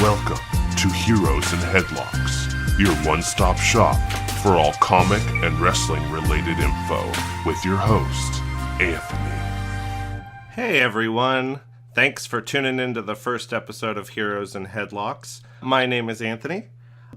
Welcome to Heroes and Headlocks, your one-stop shop for all comic and wrestling-related info, with your host, Anthony. Hey everyone, thanks for tuning into the first episode of Heroes and Headlocks. My name is Anthony.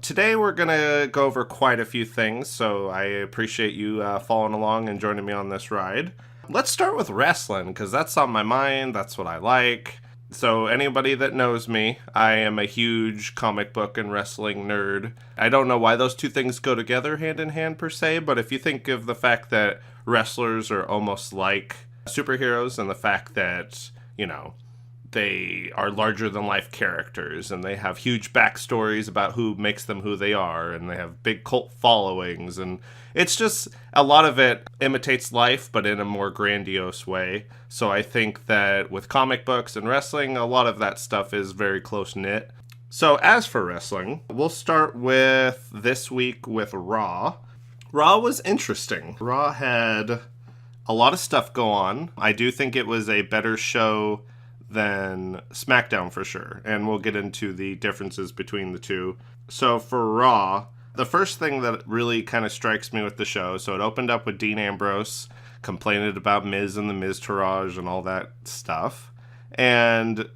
Today we're going to go over quite a few things, so I appreciate you following along and joining me on this ride. Let's start with wrestling, because that's on my mind, that's what I like. So anybody that knows me, I am a huge comic book and wrestling nerd. I don't know why those two things go together hand in hand per se, but if you think of the fact that wrestlers are almost like superheroes and the fact that, you know, they are larger than life characters and they have huge backstories about who makes them who they are and they have big cult followings, and it's just a lot of it imitates life but in a more grandiose way. So I think that with comic books and wrestling, a lot of that stuff is very close knit. So as for wrestling, we'll start with this week with Raw. Raw was interesting. Raw had a lot of stuff go on. I do think it was a better show than SmackDown for sure, and we'll get into the differences between the two. So for Raw, the first thing that really kind of strikes me with the show, so it opened up with Dean Ambrose complaining about Miz and the Miztourage and all that stuff, and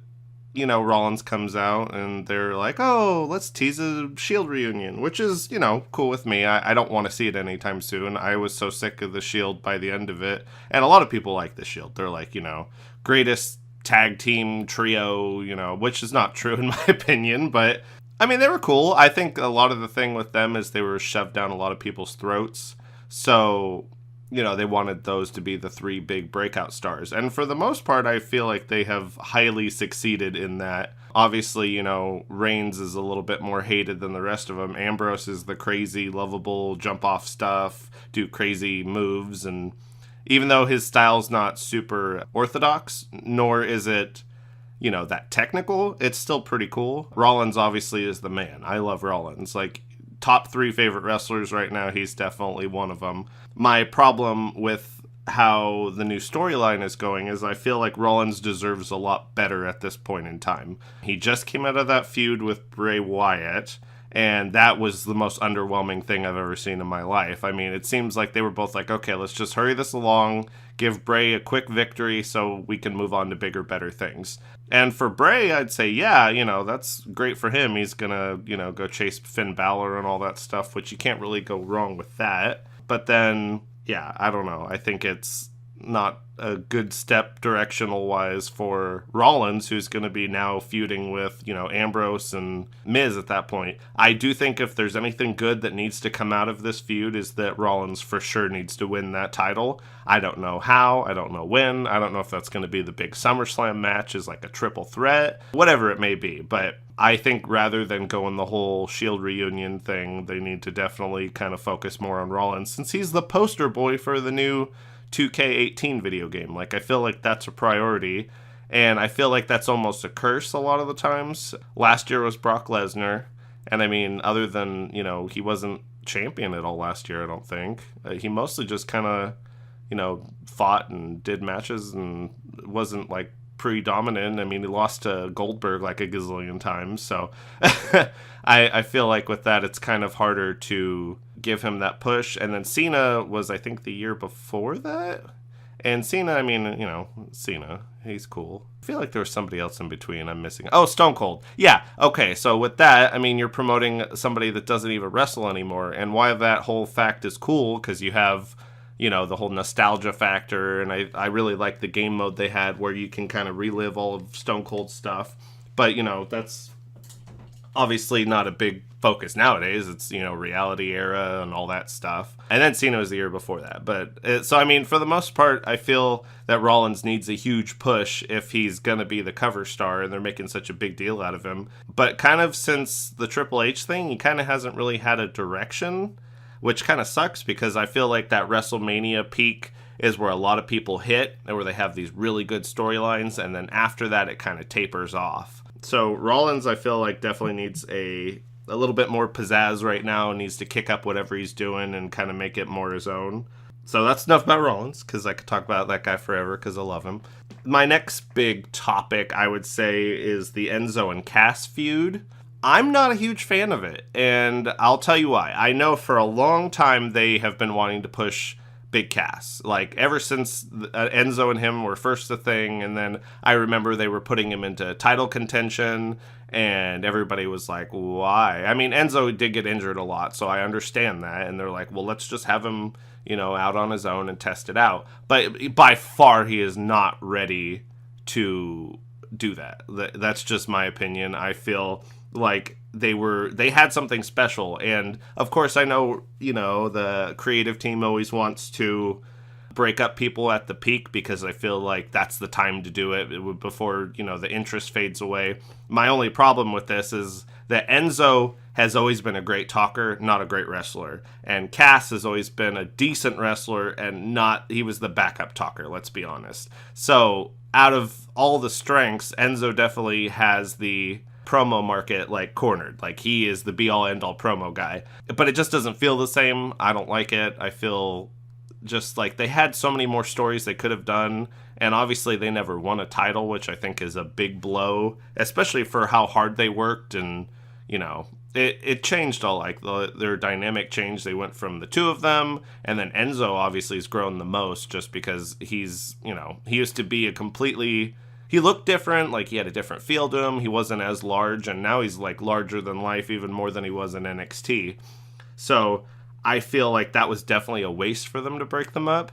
you know, Rollins comes out and they're like, oh, let's tease a Shield reunion, which is, you know, cool with me. I don't want to see it anytime soon. I was so sick of the Shield by the end of it, and a lot of people like the Shield. They're like, you know, greatest tag team trio, you know, which is not true in my opinion, but I mean, they were cool. I think a lot of the thing with them is they were shoved down a lot of people's throats. So, you know, they wanted those to be the three big breakout stars. And for the most part, I feel like they have highly succeeded in that. Obviously, you know, Reigns is a little bit more hated than the rest of them. Ambrose is the crazy, lovable, jump off stuff, do crazy moves, and even though his style's not super orthodox, nor is it, you know, that technical, it's still pretty cool. Rollins obviously is the man. I love Rollins. Like, top 3 favorite wrestlers right now, he's definitely one of them. My problem with how the new storyline is going is I feel like Rollins deserves a lot better at this point in time. He just came out of that feud with Bray Wyatt, and that was the most underwhelming thing I've ever seen in my life. I mean, it seems like they were both like, okay, let's just hurry this along, give Bray a quick victory so we can move on to bigger, better things. And for Bray, I'd say, yeah, you know, that's great for him. He's gonna, you know, go chase Finn Balor and all that stuff, which you can't really go wrong with that. But then, yeah, I don't know. I think it's not a good step directional-wise for Rollins, who's going to be now feuding with, you know, Ambrose and Miz at that point. I do think if there's anything good that needs to come out of this feud is that Rollins for sure needs to win that title. I don't know how, I don't know when, I don't know if that's going to be the big SummerSlam match as like a triple threat, whatever it may be, but I think rather than going the whole Shield reunion thing, they need to definitely kind of focus more on Rollins, since he's the poster boy for the new 2K18 video game. Like, I feel like that's a priority, and I feel like that's almost a curse a lot of the times. Last year was Brock Lesnar, and I mean, other than, you know, he wasn't champion at all last year, I don't think. He mostly just kind of, you know, fought and did matches and wasn't, like, predominant. I mean, he lost to Goldberg like a gazillion times, so I feel like with that, it's kind of harder to give him that push. And then Cena was, I think, the year before that. And Cena, I mean, you know, Cena, he's cool. I feel like there was somebody else in between I'm missing. Oh, Stone Cold. Yeah, okay, so with that, I mean, you're promoting somebody that doesn't even wrestle anymore. And why that whole fact is cool, because you have, you know, the whole nostalgia factor, and I really like the game mode they had where you can kind of relive all of Stone Cold stuff. But, you know, that's obviously not a big focus nowadays. It's, you know, reality era and all that stuff. And then Cena was the year before that. But so, I mean, for the most part, I feel that Rollins needs a huge push if he's going to be the cover star, and they're making such a big deal out of him. But kind of since the Triple H thing, he kind of hasn't really had a direction, which kind of sucks, because I feel like that WrestleMania peak is where a lot of people hit, and where they have these really good storylines, and then after that, it kind of tapers off. So Rollins, I feel like, definitely needs a little bit more pizzazz right now, and needs to kick up whatever he's doing and kind of make it more his own. So that's enough about Rollins, because I could talk about that guy forever, because I love him. My next big topic, I would say, is the Enzo and Cass feud. I'm not a huge fan of it, and I'll tell you why. I know for a long time they have been wanting to push Big Cass. Like, ever since Enzo and him were first a thing, and then I remember they were putting him into title contention, and everybody was like, why? I mean, Enzo did get injured a lot, so I understand that, and they're like, well, let's just have him, out on his own and test it out. But by far, he is not ready to do that. That's just my opinion. I feel like they had something special, and of course I know the creative team always wants to break up people at the peak, because I feel like that's the time to do it before the interest fades away. My only problem with this is that Enzo has always been a great talker, not a great wrestler, and Cass has always been a decent wrestler, and he was the backup talker, let's be honest. So out of all the strengths, Enzo definitely has the promo market cornered. Like, he is the be all end all promo guy, but it just doesn't feel the same. I don't like it. I feel just like they had so many more stories they could have done, and obviously they never won a title, which I think is a big blow, especially for how hard they worked. And it changed all, their dynamic changed. They went from the two of them, and then Enzo obviously has grown the most, just because he's he used to be he looked different, like he had a different feel to him. He wasn't as large, and now he's larger than life, even more than he was in NXT. So I feel like that was definitely a waste for them to break them up.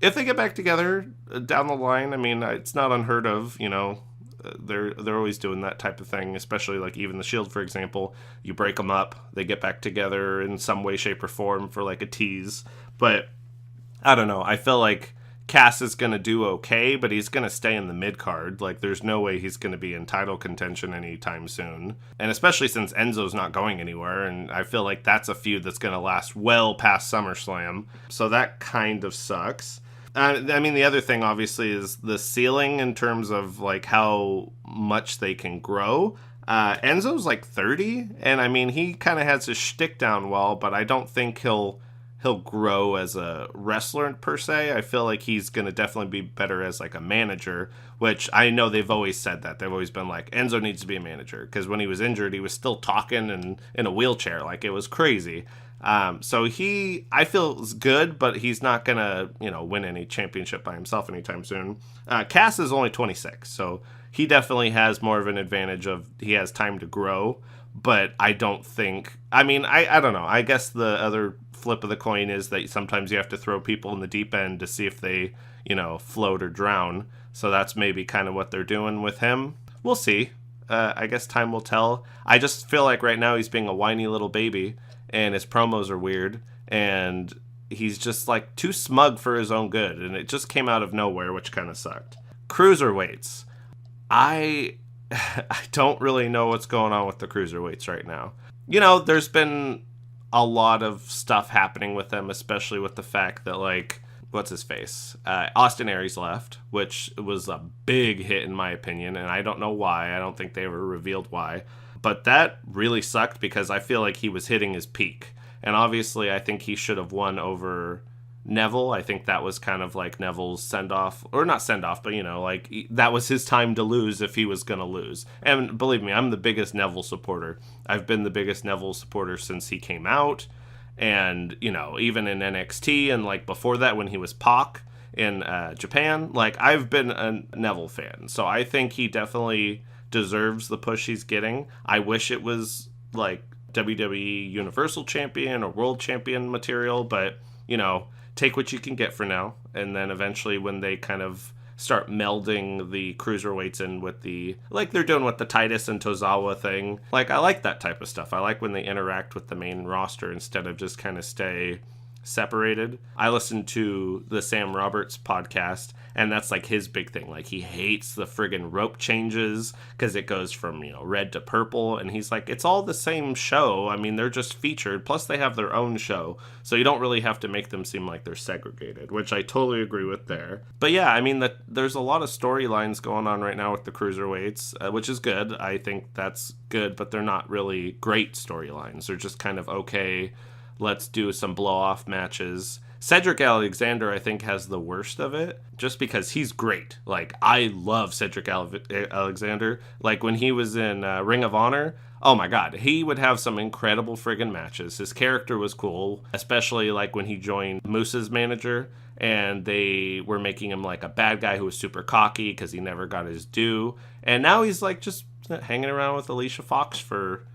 If they get back together down the line, I mean, it's not unheard of. They're always doing that type of thing, especially even the Shield, for example. You break them up, they get back together in some way, shape, or form for a tease. But I don't know. I feel like Cass is going to do okay, but he's going to stay in the mid-card. There's no way he's going to be in title contention anytime soon. And especially since Enzo's not going anywhere, and I feel like that's a feud that's going to last well past SummerSlam. So that kind of sucks. I mean, the other thing, obviously, is the ceiling in terms of, how much they can grow. Enzo's 30, and I mean, he kind of has his shtick down well, but I don't think he'll grow as a wrestler per se. I feel like he's going to definitely be better as a manager, which I know they've always said that. They've always been Enzo needs to be a manager, because when he was injured, he was still talking and in a wheelchair. It was crazy. So I feel is good, but he's not going to, win any championship by himself anytime soon. Cass is only 26, so he definitely has more of an advantage he has time to grow, but I don't think, I mean, I don't know. I guess the other flip of the coin is that sometimes you have to throw people in the deep end to see if they, float or drown. So that's maybe kind of what they're doing with him. We'll see. I guess time will tell. I just feel like right now he's being a whiny little baby, and his promos are weird, and he's just too smug for his own good, and it just came out of nowhere, which kind of sucked. Cruiserweights. I don't really know what's going on with the cruiserweights right now. There's been a lot of stuff happening with them, especially with the fact that, what's his face? Austin Aries left, which was a big hit in my opinion, and I don't know why. I don't think they ever revealed why. But that really sucked, because I feel like he was hitting his peak. And obviously I think he should have won over Neville. I think that was kind of Neville's send-off, or not send-off, but that was his time to lose if he was going to lose. And believe me, I'm the biggest Neville supporter. I've been the biggest Neville supporter since he came out, and even in NXT, and before that when he was Pac in Japan, I've been a Neville fan. So I think he definitely deserves the push he's getting. I wish it was WWE Universal Champion or World Champion material, but take what you can get for now, and then eventually when they kind of start melding the cruiserweights in with the, they're doing with the Titus and Tozawa thing, I like that type of stuff. I like when they interact with the main roster instead of just kind of stay separated. I listened to the Sam Roberts podcast, and that's his big thing. He hates the friggin' rope changes because it goes from red to purple, and he's it's all the same show. I mean, they're just featured, plus they have their own show, so you don't really have to make them seem like they're segregated, which I totally agree with there. But yeah, I mean, there's a lot of storylines going on right now with the cruiserweights, which is good. I think that's good, but they're not really great storylines. They're just kind of okay. Let's do some blow-off matches. Cedric Alexander, I think, has the worst of it, just because he's great. Like, I love Cedric Alexander. Like, when he was in Ring of Honor, oh my god, he would have some incredible friggin' matches. His character was cool, especially like when he joined Moose's manager, and they were making him like a bad guy who was super cocky because he never got his due. And now he's like just hanging around with Alicia Fox for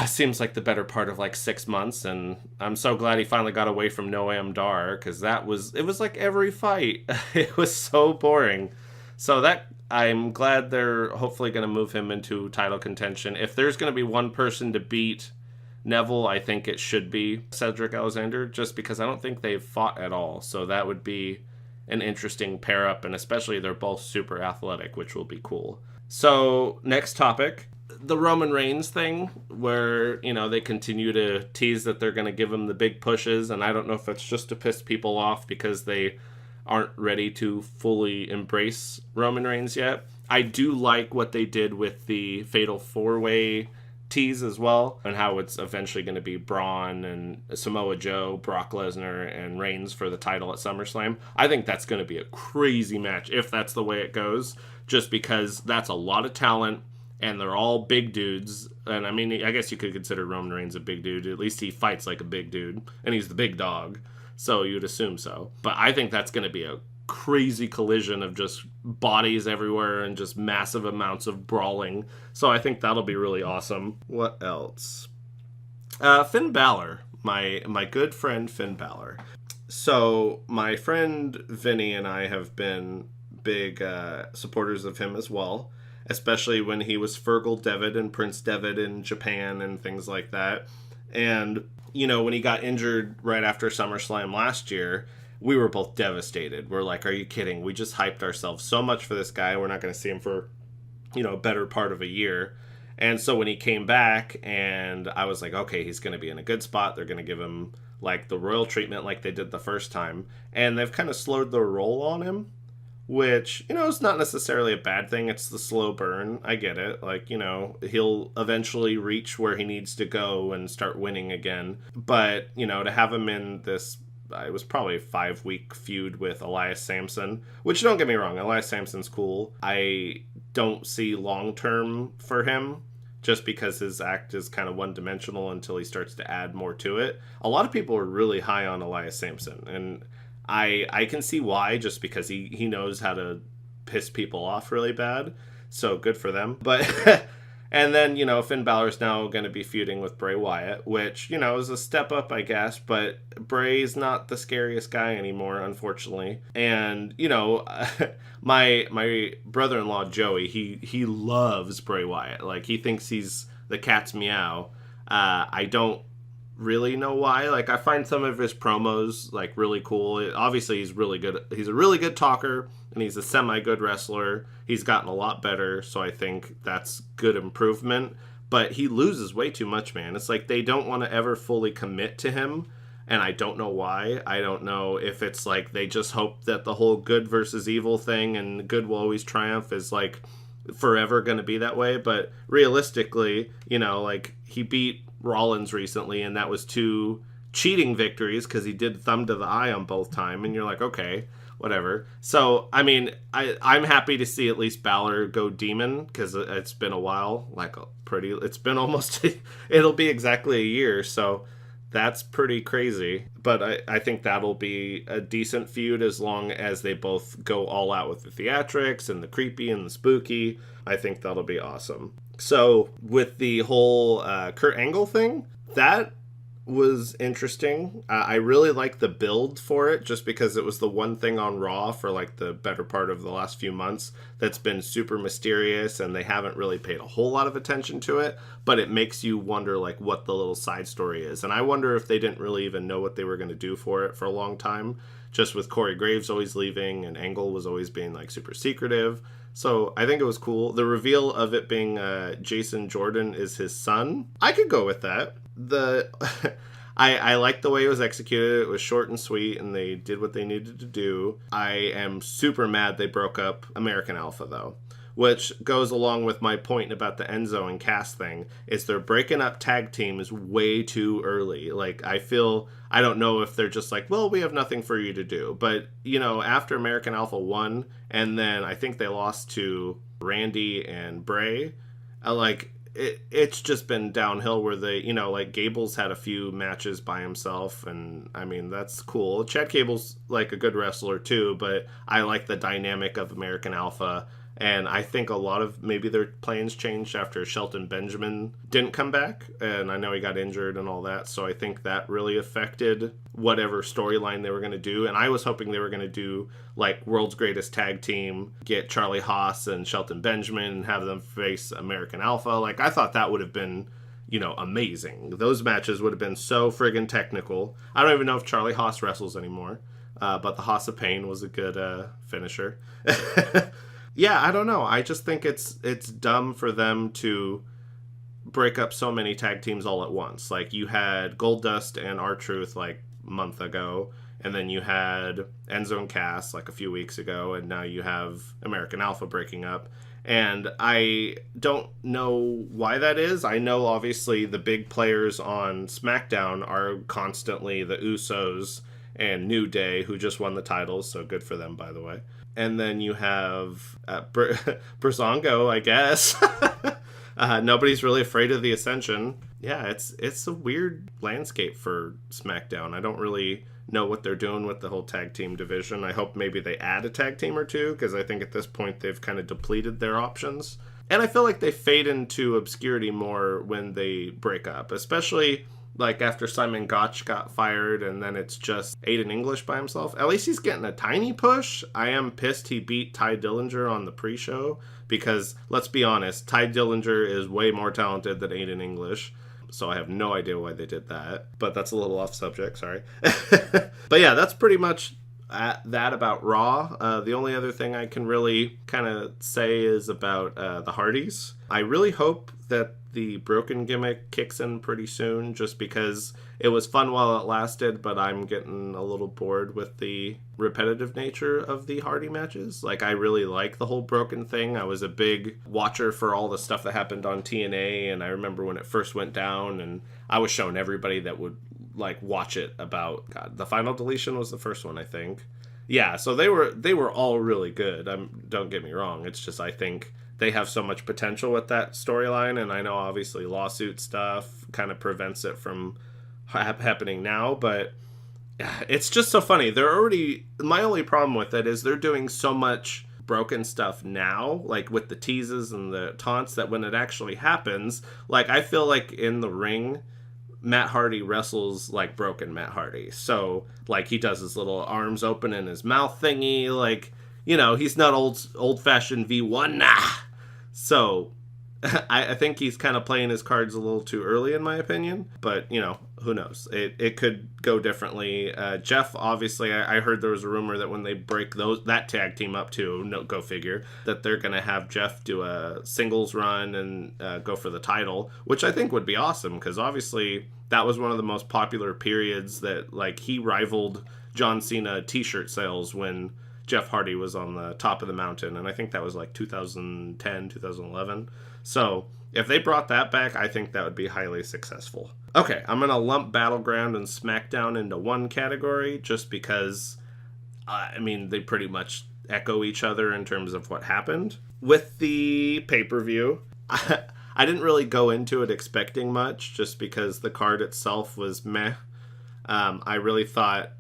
seems like the better part of like 6 months, and I'm so glad he finally got away from Noam Dar, because it was like every fight. It was so boring. So that I'm glad they're hopefully going to move him into title contention. If there's going to be one person to beat Neville, I think it should be Cedric Alexander, just because I don't think they've fought at all. So that would be an interesting pair up, and especially they're both super athletic, which will be cool. So next topic, the Roman Reigns thing, where, you know, they continue to tease that they're going to give him the big pushes, and I don't know if it's just to piss people off because they aren't ready to fully embrace Roman Reigns yet. I do like what they did with the Fatal 4-Way tease as well, and how it's eventually going to be Braun and Samoa Joe, Brock Lesnar, and Reigns for the title at SummerSlam. I think that's going to be a crazy match if that's the way it goes, just because that's a lot of talent, and they're all big dudes. And I mean, I guess you could consider Roman Reigns a big dude. At least he fights like a big dude, and he's the big dog, so you'd assume so. But I think that's going to be a crazy collision of just bodies everywhere and just massive amounts of brawling. So I think that'll be really awesome. What else? Finn Balor, my good friend Finn Balor. So my friend Vinny and I have been big supporters of him as well, especially when he was Fergal Devitt and Prince Devitt in Japan and things like that. And, you know, when he got injured right after SummerSlam last year, we were both devastated. We're like, are you kidding? We just hyped ourselves so much for this guy. We're not going to see him for, you know, a better part of a year. And so when he came back, and I was like, okay, he's going to be in a good spot. They're going to give him, like, the royal treatment like they did the first time. And they've kind of slowed their roll on him, which, you know, is not necessarily a bad thing. It's the slow burn. I get it. Like, you know, he'll eventually reach where he needs to go and start winning again. But, you know, to have him in this, it was probably a 5-week feud with Elias Samson, which, don't get me wrong, Elias Samson's cool. I don't see long-term for him, just because his act is kind of one-dimensional until he starts to add more to it. A lot of people are really high on Elias Samson, and I can see why, just because he knows how to piss people off really bad. So good for them. But and then, you know, Finn Balor's now going to be feuding with Bray Wyatt, which, you know, is a step up, I guess. But Bray's not the scariest guy anymore, unfortunately. And, you know, my brother-in-law Joey, he loves Bray Wyatt. Like, he thinks he's the cat's meow. I don't really know why. Like, I find some of his promos like really cool. Obviously he's really good. He's a really good talker, and he's a semi-good wrestler. He's gotten a lot better, so I think that's good improvement. But he loses way too much, man. It's like they don't want to ever fully commit to him, and I don't know why. I don't know if it's like they just hope that the whole good versus evil thing and good will always triumph is like forever going to be that way. But realistically, you know, like, he beat Rollins recently, and that was 2 cheating victories because he did thumb to the eye on both time, and you're like, okay, whatever. So, I mean, I'm happy to see at least Balor go demon, because it's been a while, it's been almost, it'll be exactly a year, so that's pretty crazy. But I think that'll be a decent feud as long as they both go all out with the theatrics and the creepy and the spooky. I think that'll be awesome. So with the whole Kurt Angle thing, that was interesting. I really like the build for it, just because it was the one thing on Raw for like the better part of the last few months that's been super mysterious, and they haven't really paid a whole lot of attention to it, but it makes you wonder like what the little side story is. And I wonder if they didn't really even know what they were going to do for it for a long time, just with Corey Graves always leaving and Angle was always being like super secretive. So I think it was cool. The reveal of it being Jason Jordan is his son, I could go with that. I like the way it was executed. It was short and sweet, and they did what they needed to do. I am super mad they broke up American Alpha, though. which goes along with my point about the Enzo and Cass thing, is they're breaking up tag teams way too early. Like, I don't know if they're just like, well, we have nothing for you to do. But, after American Alpha won, and then I think they lost to Randy and Bray, it's just been downhill where they, like Gable's had a few matches by himself, and I mean, that's cool. Chad Gable's like a good wrestler too, but I like the dynamic of American Alpha, and I think a lot of maybe their plans changed after Shelton Benjamin didn't come back, and I know he got injured and all that, so I think that really affected whatever storyline they were going to do, and I was hoping they were going to do like World's Greatest Tag Team, get Charlie Haas and Shelton Benjamin and have them face American Alpha. Like, I thought that would have been, amazing. Those matches would have been so friggin' technical. I don't even know if Charlie Haas wrestles anymore, but the Haas of Pain was a good finisher. Yeah, I don't know. I just think it's dumb for them to break up so many tag teams all at once. Like, you had Goldust and R-Truth like a month ago, and then you had Enzo and Cass like a few weeks ago, and now you have American Alpha breaking up. And I don't know why that is. I know obviously the big players on SmackDown are constantly the Usos and New Day, who just won the titles, so good for them, by the way. And then you have Breezango, I guess. Nobody's really afraid of the Ascension. Yeah, it's a weird landscape for SmackDown. I don't really know what they're doing with the whole tag team division. I hope maybe they add a tag team or two, because I think at this point they've kind of depleted their options. And I feel like they fade into obscurity more when they break up, especially like after Simon Gotch got fired, and then it's just Aiden English by himself. At least he's getting a tiny push. I am pissed he beat Ty Dillinger on the pre-show, because let's be honest, Ty Dillinger is way more talented than Aiden English. So I have no idea why they did that. But that's a little off subject, sorry. But yeah, that's pretty much that about Raw. The only other thing I can really kind of say is about the Hardys. I really hope that the broken gimmick kicks in pretty soon, just because it was fun while it lasted, but I'm getting a little bored with the repetitive nature of the Hardy matches. Like, I really like the whole broken thing. I was a big watcher for all the stuff that happened on TNA, and I remember when it first went down, and I was showing everybody that would like watch it about, God, the Final Deletion was the first one, I think. Yeah, so they were all really good. Don't get me wrong. It's just, I think they have so much potential with that storyline, and I know obviously lawsuit stuff kind of prevents it from happening now, but it's just so funny. My only problem with it is they're doing so much broken stuff now, like with the teases and the taunts, that when it actually happens, like, I feel like in the ring, Matt Hardy wrestles like broken Matt Hardy. So, like, he does his little arms open in his mouth thingy, like, he's not old-fashioned V1, nah. So, I think he's kind of playing his cards a little too early, in my opinion. But, who knows? It could go differently. Jeff, obviously, I heard there was a rumor that when they break that tag team up too, no, go figure, that they're going to have Jeff do a singles run and go for the title, which I think would be awesome, because obviously that was one of the most popular periods that, like, he rivaled John Cena t-shirt sales when Jeff Hardy was on the top of the mountain, and I think that was like 2010, 2011. So if they brought that back, I think that would be highly successful. Okay, I'm going to lump Battleground and SmackDown into one category, just because, they pretty much echo each other in terms of what happened. With the pay-per-view, I didn't really go into it expecting much, just because the card itself was meh. I really thought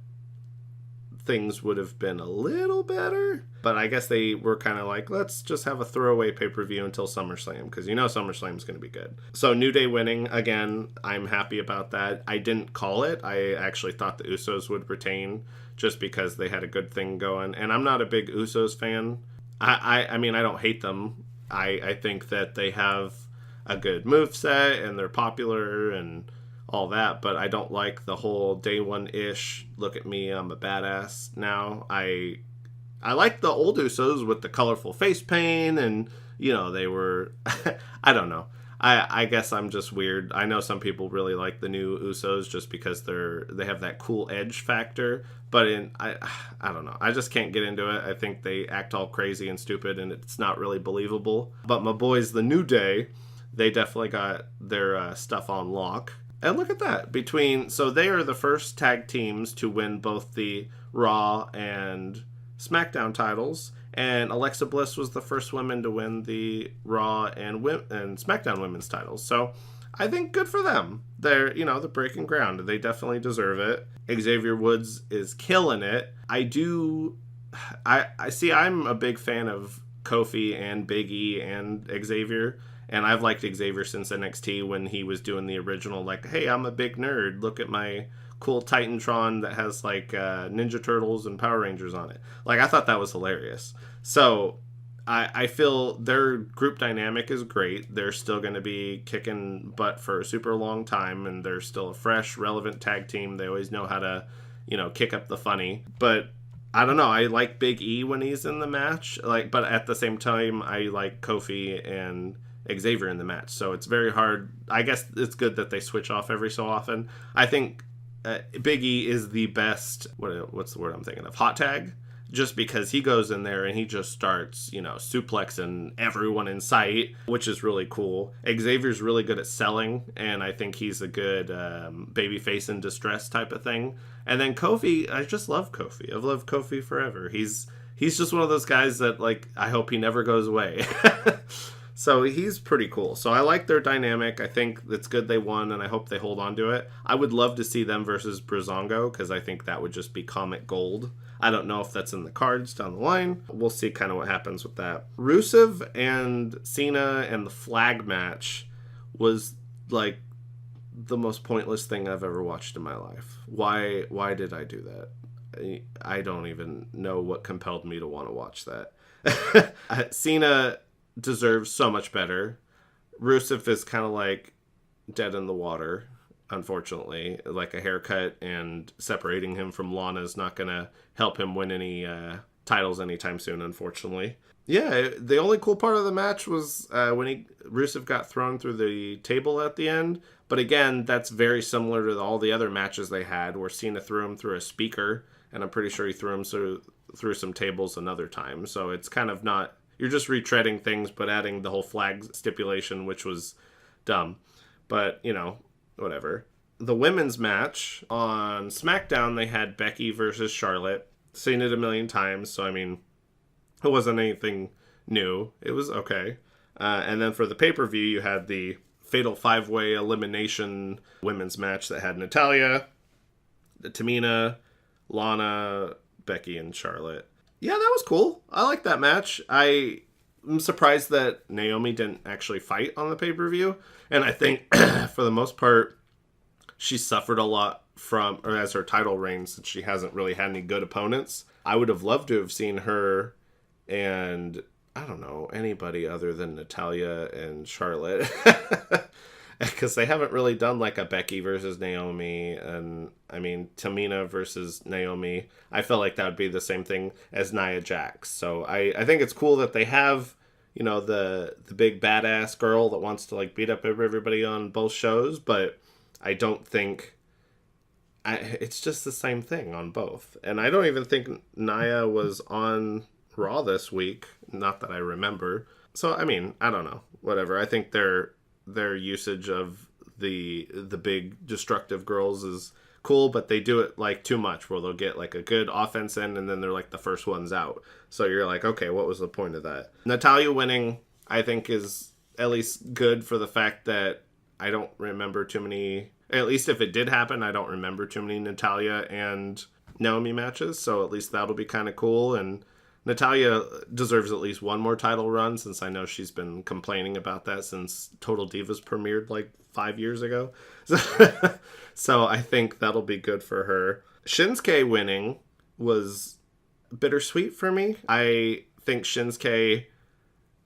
things would have been a little better, but I guess they were kind of like, let's just have a throwaway pay-per-view until SummerSlam, because SummerSlam's going to be good. So New Day winning, again, I'm happy about that. I didn't call it. I actually thought the Usos would retain, just because they had a good thing going, and I'm not a big Usos fan. I don't hate them. I think that they have a good moveset, and they're popular, and all that, but I don't like the whole day one-ish, look at me, I'm a badass now. I like the old Usos with the colorful face paint, and, they were, I don't know. I guess I'm just weird. I know some people really like the new Usos just because they have that cool edge factor. But I don't know. I just can't get into it. I think they act all crazy and stupid, and it's not really believable. But my boys, the New Day, they definitely got their stuff on lock. And look at that. So they are the first tag teams to win both the Raw and SmackDown titles, and Alexa Bliss was the first woman to win the Raw and SmackDown women's titles. So I think good for them. They're breaking ground. They definitely deserve it. Xavier Woods is killing it. I see. I'm a big fan of Kofi and Big E and Xavier. And I've liked Xavier since NXT when he was doing the original, like, hey, I'm a big nerd. Look at my cool Titantron that has, like, Ninja Turtles and Power Rangers on it. Like, I thought that was hilarious. So, I feel their group dynamic is great. They're still going to be kicking butt for a super long time, and they're still a fresh, relevant tag team. They always know how to, kick up the funny. But I don't know. I like Big E when he's in the match. But at the same time, I like Kofi and Xavier in the match. So it's very hard. I guess it's good that they switch off every so often. I think Big E is the best, what's the word I'm thinking of? Hot tag. Just because he goes in there and he just starts, suplexing everyone in sight, which is really cool. Xavier's really good at selling, and I think he's a good babyface in distress type of thing. And then Kofi, I just love Kofi. I've loved Kofi forever. He's just one of those guys that, like, I hope he never goes away. So he's pretty cool. So I like their dynamic. I think it's good they won, and I hope they hold on to it. I would love to see them versus Breezango, because I think that would just be comic gold. I don't know if that's in the cards down the line. We'll see kind of what happens with that. Rusev and Cena and the flag match was, like, the most pointless thing I've ever watched in my life. Why did I do that? I don't even know what compelled me to want to watch that. Cena deserves so much better. Rusev is kind of like dead in the water, unfortunately. Like a haircut and separating him from Lana is not going to help him win any titles anytime soon, unfortunately. Yeah, the only cool part of the match was when Rusev got thrown through the table at the end. But again, that's very similar to all the other matches they had, where Cena threw him through a speaker, and I'm pretty sure he threw him through some tables another time. So it's kind of not... You're just retreading things, but adding the whole flag stipulation, which was dumb. But, whatever. The women's match on SmackDown, they had Becky versus Charlotte. Seen it a million times, so, it wasn't anything new. It was okay. And then for the pay-per-view, you had the Fatal 5-Way Elimination women's match that had Natalya, Tamina, Lana, Becky, and Charlotte. Yeah, that was cool. I like that match. I'm surprised that Naomi didn't actually fight on the pay-per-view. And I think, for the most part, she suffered a lot as her title reign, since she hasn't really had any good opponents. I would have loved to have seen her and, I don't know, anybody other than Natalya and Charlotte. Because they haven't really done like a Becky versus Naomi, and Tamina versus Naomi. I felt like that would be the same thing as Nia Jax. So I think it's cool that they have, the big badass girl that wants to like beat up everybody on both shows, but I don't think it's just the same thing on both. And I don't even think Nia was on Raw this week, not that I remember. So I don't know, whatever. I think their usage of the big destructive girls is cool, but they do it like too much, where they'll get like a good offense in and then they're like the first ones out. So you're like, okay, what was the point of that? Natalya winning, I think, is at least good for the fact that I don't remember too many, at least if it did happen, I don't remember too many Natalya and Naomi matches. So at least that'll be kind of cool. And Natalya deserves at least one more title run, since I know she's been complaining about that since Total Divas premiered like 5 years ago. So I think that'll be good for her. Shinsuke winning was bittersweet for me. I think Shinsuke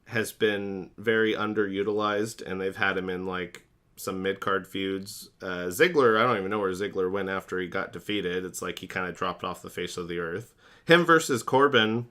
has been very underutilized, and they've had him in like some mid-card feuds. Ziggler, I don't even know where Ziggler went after he got defeated. It's like he kind of dropped off the face of the earth. Him versus Corbin,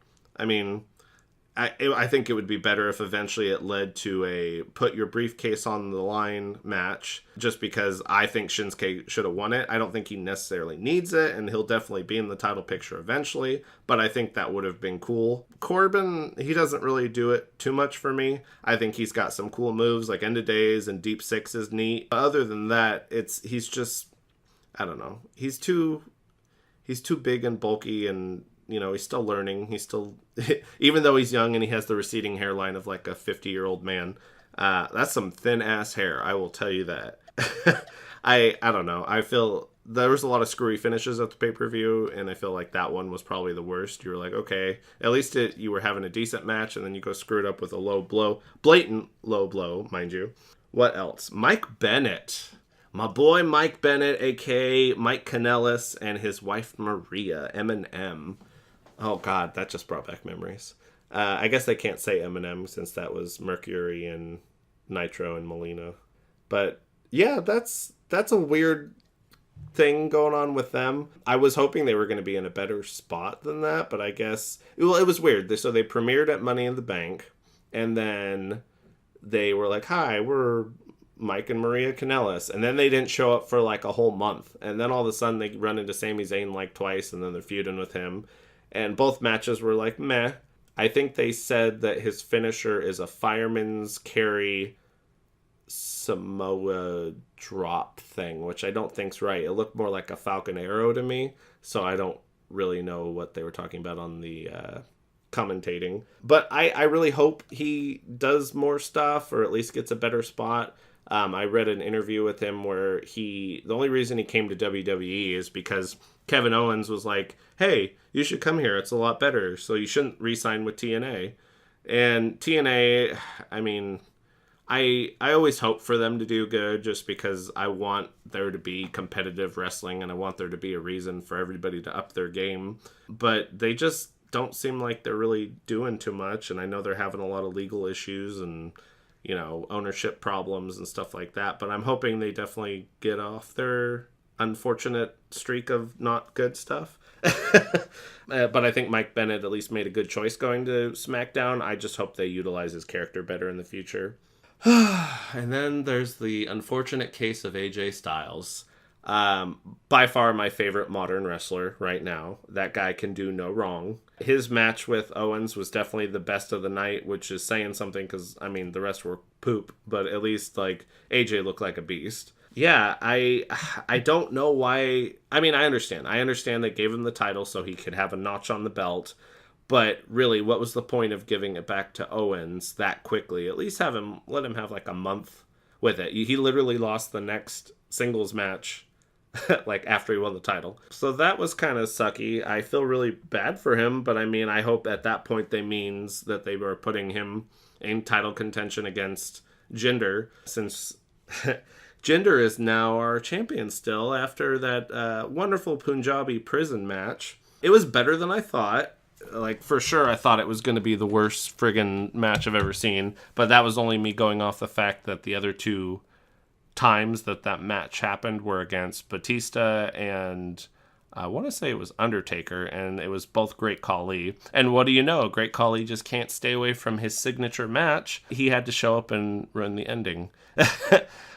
I think it would be better if eventually it led to a put your briefcase on the line match, just because I think Shinsuke should have won it. I don't think he necessarily needs it, and he'll definitely be in the title picture eventually, but I think that would have been cool. Corbin, he doesn't really do it too much for me. I think he's got some cool moves like End of Days and Deep Six is neat. Other than that, he's just, I don't know. He's too big and bulky, and he's still learning. He's still, even though he's young and he has the receding hairline of like a 50-year-old man, that's some thin ass hair. I will tell you that. I don't know. I feel there was a lot of screwy finishes at the pay-per-view, and I feel like that one was probably the worst. You were like, okay, at least you were having a decent match, and then you go screw it up with a low blow, blatant low blow, mind you. What else? Mike Bennett. My boy Mike Bennett, a.k.a. Mike Kanellis, and his wife Maria, M&M. Oh, God, that just brought back memories. I guess they can't say M&M since that was Mercury and Nitro and Melina. But, yeah, that's a weird thing going on with them. I was hoping they were going to be in a better spot than that, but I guess... Well, it was weird. So they premiered at Money in the Bank, and then they were like, hi, we're Mike and Maria Kanellis. And then they didn't show up for like a whole month. And then all of a sudden they run into Sami Zayn like twice, and then they're feuding with him. And both matches were like, meh. I think they said that his finisher is a fireman's carry Samoa drop thing, which I don't think's right. It looked more like a Falcon Arrow to me, so I don't really know what they were talking about on the commentating. But I really hope he does more stuff, or at least gets a better spot. I read an interview with him where the only reason he came to WWE is because Kevin Owens was like, hey, you should come here. It's a lot better. So you shouldn't re-sign with TNA. And TNA, I mean, I always hope for them to do good, just because I want there to be competitive wrestling and I want there to be a reason for everybody to up their game. But they just don't seem like they're really doing too much. And I know they're having a lot of legal issues and, ownership problems and stuff like that. But I'm hoping they definitely get off their unfortunate streak of not good stuff. But I think Mike Bennett at least made a good choice going to SmackDown. I just hope they utilize his character better in the future. And then there's the unfortunate case of AJ Styles. By far my favorite modern wrestler right now. That guy can do no wrong. His match with Owens was definitely the best of the night, which is saying something because, I mean, the rest were poop. But at least, like, AJ looked like a beast. Yeah, I don't know why. I mean, I understand. I understand they gave him the title so he could have a notch on the belt. But really, what was the point of giving it back to Owens that quickly? At least let him have like a month with it. He literally lost the next singles match like after he won the title. So that was kind of sucky. I feel really bad for him, but I mean, I hope at that point they means that they were putting him in title contention against Jinder, since Jinder is now our champion still after that wonderful Punjabi prison match. It was better than I thought. Like, for sure, I thought it was going to be the worst friggin' match I've ever seen, but that was only me going off the fact that the other two times that match happened were against Batista and I want to say it was Undertaker, and it was both Great Khali. And what do you know? Great Khali just can't stay away from his signature match. He had to show up and run the ending.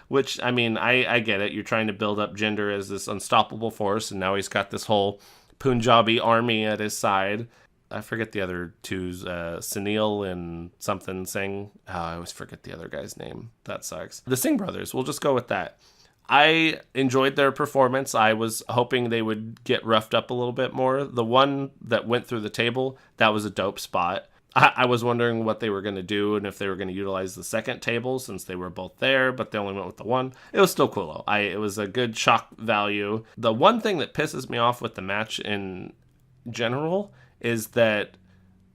Which, I mean, I get it. You're trying to build up Jinder as this unstoppable force, and now he's got this whole Punjabi army at his side. I forget the other two's, Sunil and something Singh. Oh, I always forget the other guy's name. That sucks. The Singh brothers. We'll just go with that. I enjoyed their performance. I was hoping they would get roughed up a little bit more. The one that went through the table, that was a dope spot. I was wondering what they were going to do and if they were going to utilize the second table since they were both there, but they only went with the one. It was still cool, though. It was a good shock value. The one thing that pisses me off with the match in general is that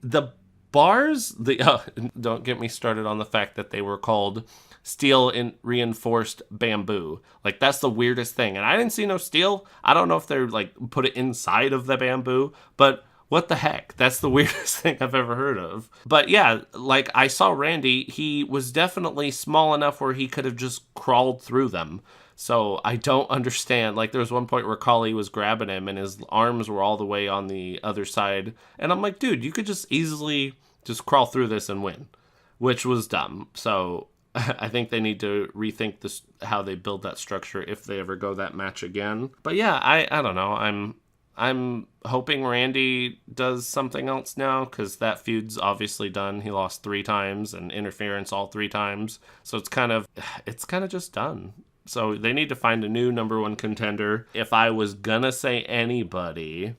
the bars, don't get me started on the fact that they were called steel reinforced bamboo. Like, that's the weirdest thing. And I didn't see no steel. I don't know if they're like put it inside of the bamboo, but what the heck? That's the weirdest thing I've ever heard of. But yeah, like, I saw Randy, he was definitely small enough where he could have just crawled through them. So I don't understand. Like, there was one point where Khali was grabbing him and his arms were all the way on the other side. And I'm like, dude, you could just easily just crawl through this and win, which was dumb. So I think they need to rethink this, how they build that structure if they ever go that match again. But yeah, I don't know. I'm hoping Randy does something else now, because that feud's obviously done. He lost 3 times and interference all 3 times. So it's kind of just done. So they need to find a new number 1 contender. If I was gonna say anybody,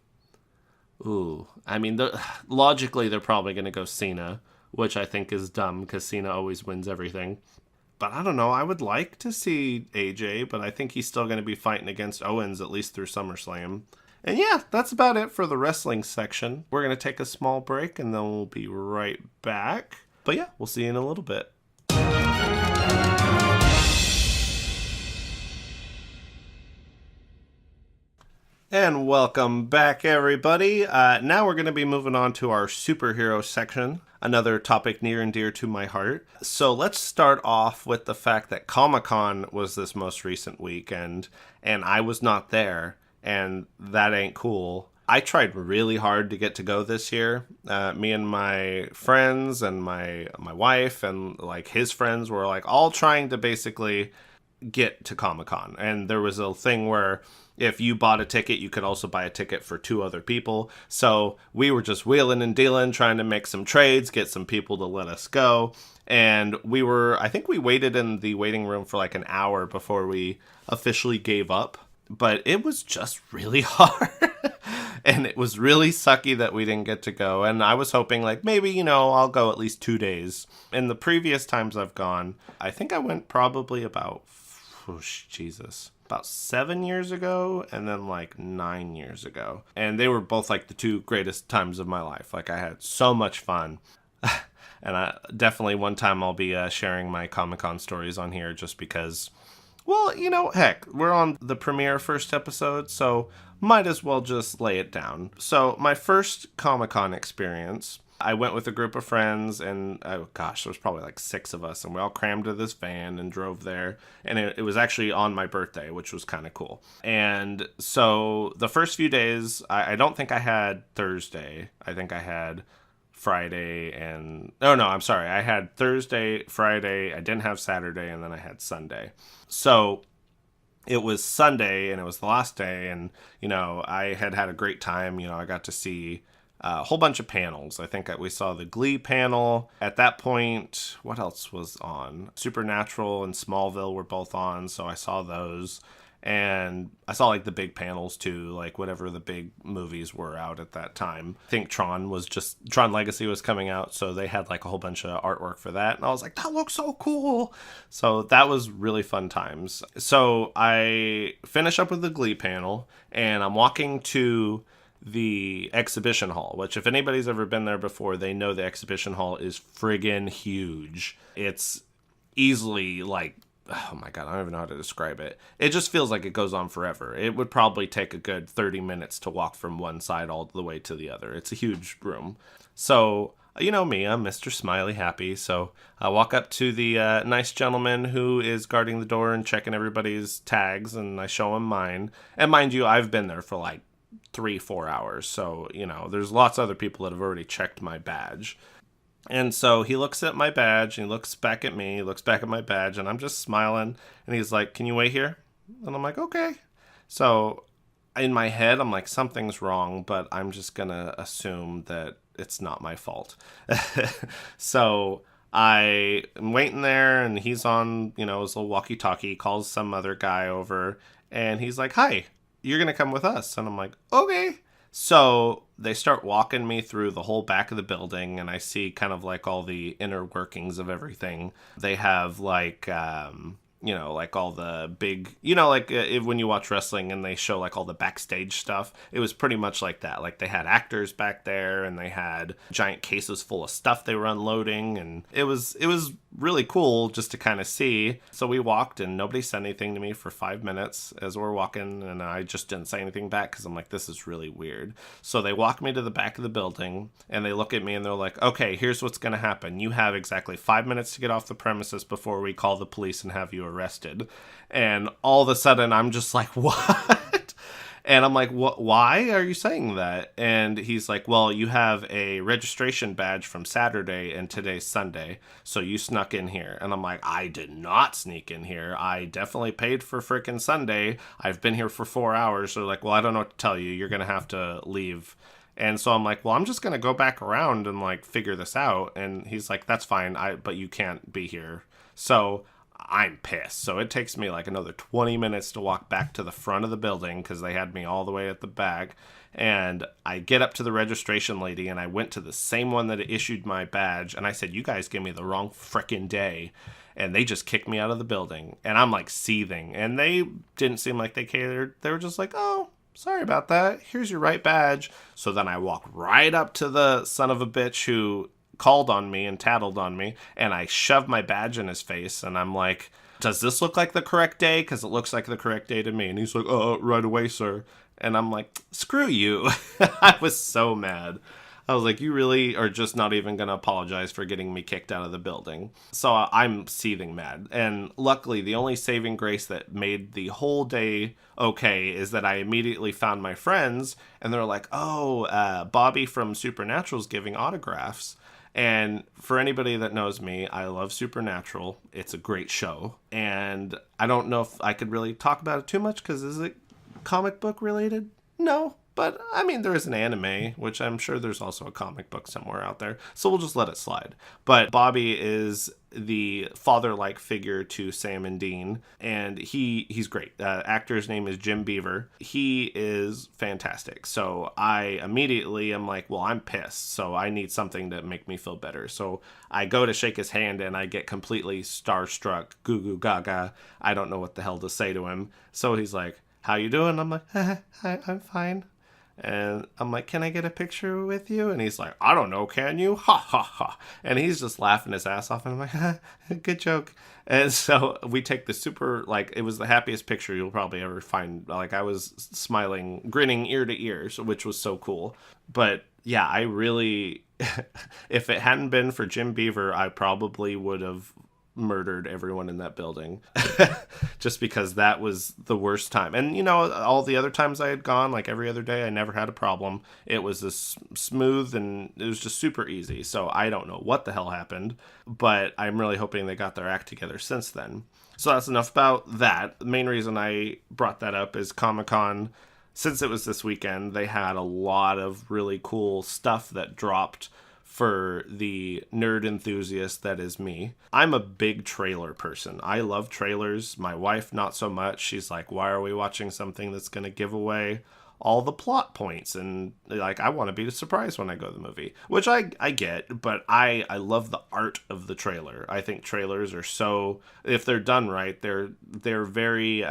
logically they're probably gonna go Cena, which I think is dumb because Cena always wins everything. But I don't know. I would like to see AJ, but I think he's still going to be fighting against Owens at least through SummerSlam. And yeah, that's about it for the wrestling section. We're going to take a small break and then we'll be right back. But yeah, we'll see you in a little bit. And welcome back, everybody. Now we're going to be moving on to our superhero section, another topic near and dear to my heart. So let's start off with the fact that Comic-Con was this most recent weekend, and I was not there, and that ain't cool. I tried really hard to get to go this year. Me and my friends and my wife and like his friends were like all trying to basically get to Comic-Con. And there was a thing where if you bought a ticket, you could also buy a ticket for 2 other people. So we were just wheeling and dealing, trying to make some trades, get some people to let us go. And I think we waited in the waiting room for like an hour before we officially gave up. But it was just really hard. And it was really sucky that we didn't get to go. And I was hoping like maybe, I'll go at least 2 days. In the previous times I've gone, I think I went probably about 7 years ago and then like 9 years ago. And they were both like the 2 greatest times of my life. Like I had so much fun. And I definitely one time I'll be sharing my Comic-Con stories on here just because, well, heck, we're on the premiere first episode, so might as well just lay it down. So my first Comic-Con experience, I went with a group of friends, and there was probably like 6 of us, and we all crammed to this van and drove there. And it was actually on my birthday, which was kind of cool. And so the first few days, I don't think I had Thursday. I think I had Friday and... Oh, no, I'm sorry. I had Thursday, Friday, I didn't have Saturday, and then I had Sunday. So it was Sunday, and it was the last day, and, I had a great time. I got to see a whole bunch of panels. I think we saw the Glee panel. At that point, what else was on? Supernatural and Smallville were both on, so I saw those. And I saw like the big panels too, like whatever the big movies were out at that time. I think Tron Legacy was coming out, so they had like a whole bunch of artwork for that. And I was like, that looks so cool. So that was really fun times. So I finish up with the Glee panel, and I'm walking to the exhibition hall, which if anybody's ever been there before, they know the exhibition hall is friggin' huge. It's easily like, oh my God, I don't even know how to describe it. It just feels like it goes on forever. It would probably take a good 30 minutes to walk from one side all the way to the other. It's a huge room. So, me, I'm Mr. Smiley Happy. So I walk up to the nice gentleman who is guarding the door and checking everybody's tags, and I show him mine. And mind you, I've been there for like 3-4 hours. So, there's lots of other people that have already checked my badge. And so he looks at my badge, and he looks back at me, he looks back at my badge, and I'm just smiling. And he's like, can you wait here? And I'm like, okay. So in my head, I'm like, something's wrong, but I'm just going to assume that it's not my fault. So I am waiting there, and he's on, his little walkie-talkie, calls some other guy over, and he's like, hi, you're going to come with us. And I'm like, okay. So they start walking me through the whole back of the building, and I see kind of like all the inner workings of everything. They have like, like all the big, when you watch wrestling and they show like all the backstage stuff, it was pretty much like that. Like they had actors back there, and they had giant cases full of stuff they were unloading, and it was really cool just to kind of see. So we walked, and nobody said anything to me for 5 minutes as we're walking, and I just didn't say anything back because I'm like, this is really weird. So they walk me to the back of the building, and they look at me, and they're like, okay, here's what's going to happen. You have exactly 5 minutes to get off the premises before we call the police and have you arrested. And all of a sudden, I'm just like, what? And I'm like, what? Why are you saying that? And he's like, well, you have a registration badge from Saturday and today's Sunday, so you snuck in here. And I'm like, I did not sneak in here. I definitely paid for frickin' Sunday. I've been here for 4 hours. So like, well, I don't know what to tell you. You're going to have to leave. And so I'm like, well, I'm just going to go back around and like figure this out. And he's like, that's fine. But you can't be here. So I'm pissed. So it takes me like another 20 minutes to walk back to the front of the building because they had me all the way at the back. And I get up to the registration lady and I went to the same one that issued my badge. And I said, you guys gave me the wrong frickin' day. And they just kicked me out of the building. And I'm like seething. And they didn't seem like they cared. They were just like, oh, sorry about that. Here's your right badge. So then I walk right up to the son of a bitch who called on me and tattled on me, and I shoved my badge in his face, and I'm like, does this look like the correct day? Because it looks like the correct day to me. And he's like, right away, sir. And I'm like, screw you. I was so mad. I was like, you really are just not even going to apologize for getting me kicked out of the building. So I'm seething mad. And luckily, the only saving grace that made the whole day okay is that I immediately found my friends, and they're like, oh, Bobby from Supernatural's giving autographs. And for anybody that knows me, I love Supernatural. It's a great show. And I don't know if I could really talk about it too much because is it comic book related? No. But, I mean, there is an anime, which I'm sure there's also a comic book somewhere out there. So we'll just let it slide. But Bobby is the father-like figure to Sam and Dean. And he's great. Actor's name is Jim Beaver. He is fantastic. So I immediately am like, well, I'm pissed. So I need something to make me feel better. So I go to shake his hand and I get completely starstruck. Goo goo gaga. I don't know what the hell to say to him. So he's like, how you doing? I'm like, hi, I'm fine. And I'm like, can I get a picture with you? And he's like, I don't know, can you? Ha, ha, ha. And he's just laughing his ass off. And I'm like, good joke. And so we take the super, like, it was the happiest picture you'll probably ever find. Like, I was smiling, grinning ear to ear, which was so cool. But yeah, I really, if it hadn't been for Jim Beaver, I probably would have murdered everyone in that building just because that was the worst time. And you know, all the other times I had gone, like every other day, I never had a problem. It was this smooth and it was just super easy. So I don't know what the hell happened, but I'm really hoping they got their act together since then. So that's enough about that. The main reason I brought that up is Comic-Con. Since it was this weekend, they had a lot of really cool stuff that dropped for the nerd enthusiast that is me. I'm a big trailer person. I love trailers. My wife, not so much. She's like, why are we watching something that's going to give away all the plot points? And like, I want to be surprised when I go to the movie, which I get, but I love the art of the trailer. I think trailers are so, if they're done right, they're very,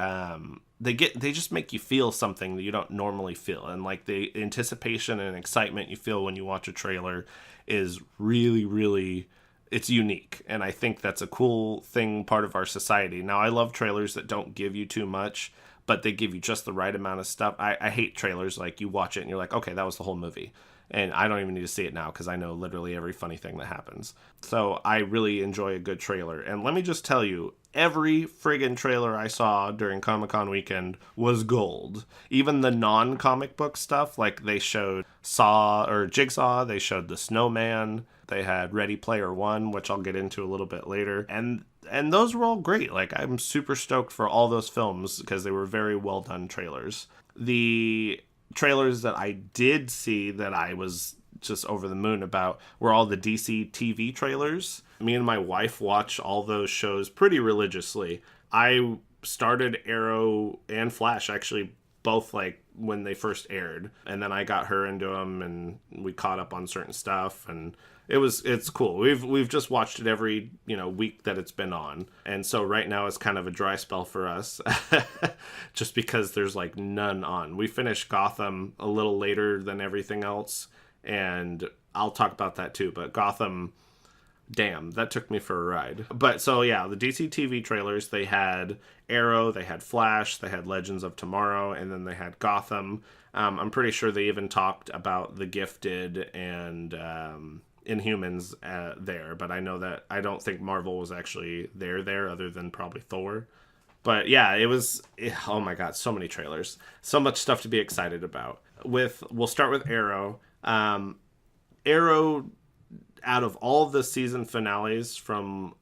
they just make you feel something that you don't normally feel. And like the anticipation and excitement you feel when you watch a trailer is really, really, it's unique. And I think that's a cool thing, part of our society. Now, I love trailers that don't give you too much, but they give you just the right amount of stuff. I hate trailers like you watch it and you're like, okay, that was the whole movie. And I don't even need to see it now because I know literally every funny thing that happens. So I really enjoy a good trailer. And let me just tell you, every friggin' trailer I saw during Comic-Con weekend was gold. Even the non-comic book stuff, like they showed Saw or Jigsaw, they showed The Snowman, they had Ready Player One, which I'll get into a little bit later. And those were all great. Like, I'm super stoked for all those films because they were very well done trailers. The trailers that I did see that I was just over the moon about were all the DC TV trailers. Me and my wife watch all those shows pretty religiously. I started Arrow and Flash actually both like when they first aired, and then I got her into them and we caught up on certain stuff, and it's cool. We've just watched it every, week that it's been on. And so right now it's kind of a dry spell for us just because there's like none on. We finished Gotham a little later than everything else, and I'll talk about that too. But Gotham, damn, that took me for a ride. But so yeah, the DC TV trailers, they had Arrow, they had Flash, they had Legends of Tomorrow, and then they had Gotham. I'm pretty sure they even talked about The Gifted and Inhumans there, but I know that I don't think Marvel was actually there other than probably Thor. But yeah, oh my god, so many trailers, so much stuff to be excited about. We'll start with Arrow. Arrow, out of all of the season finales from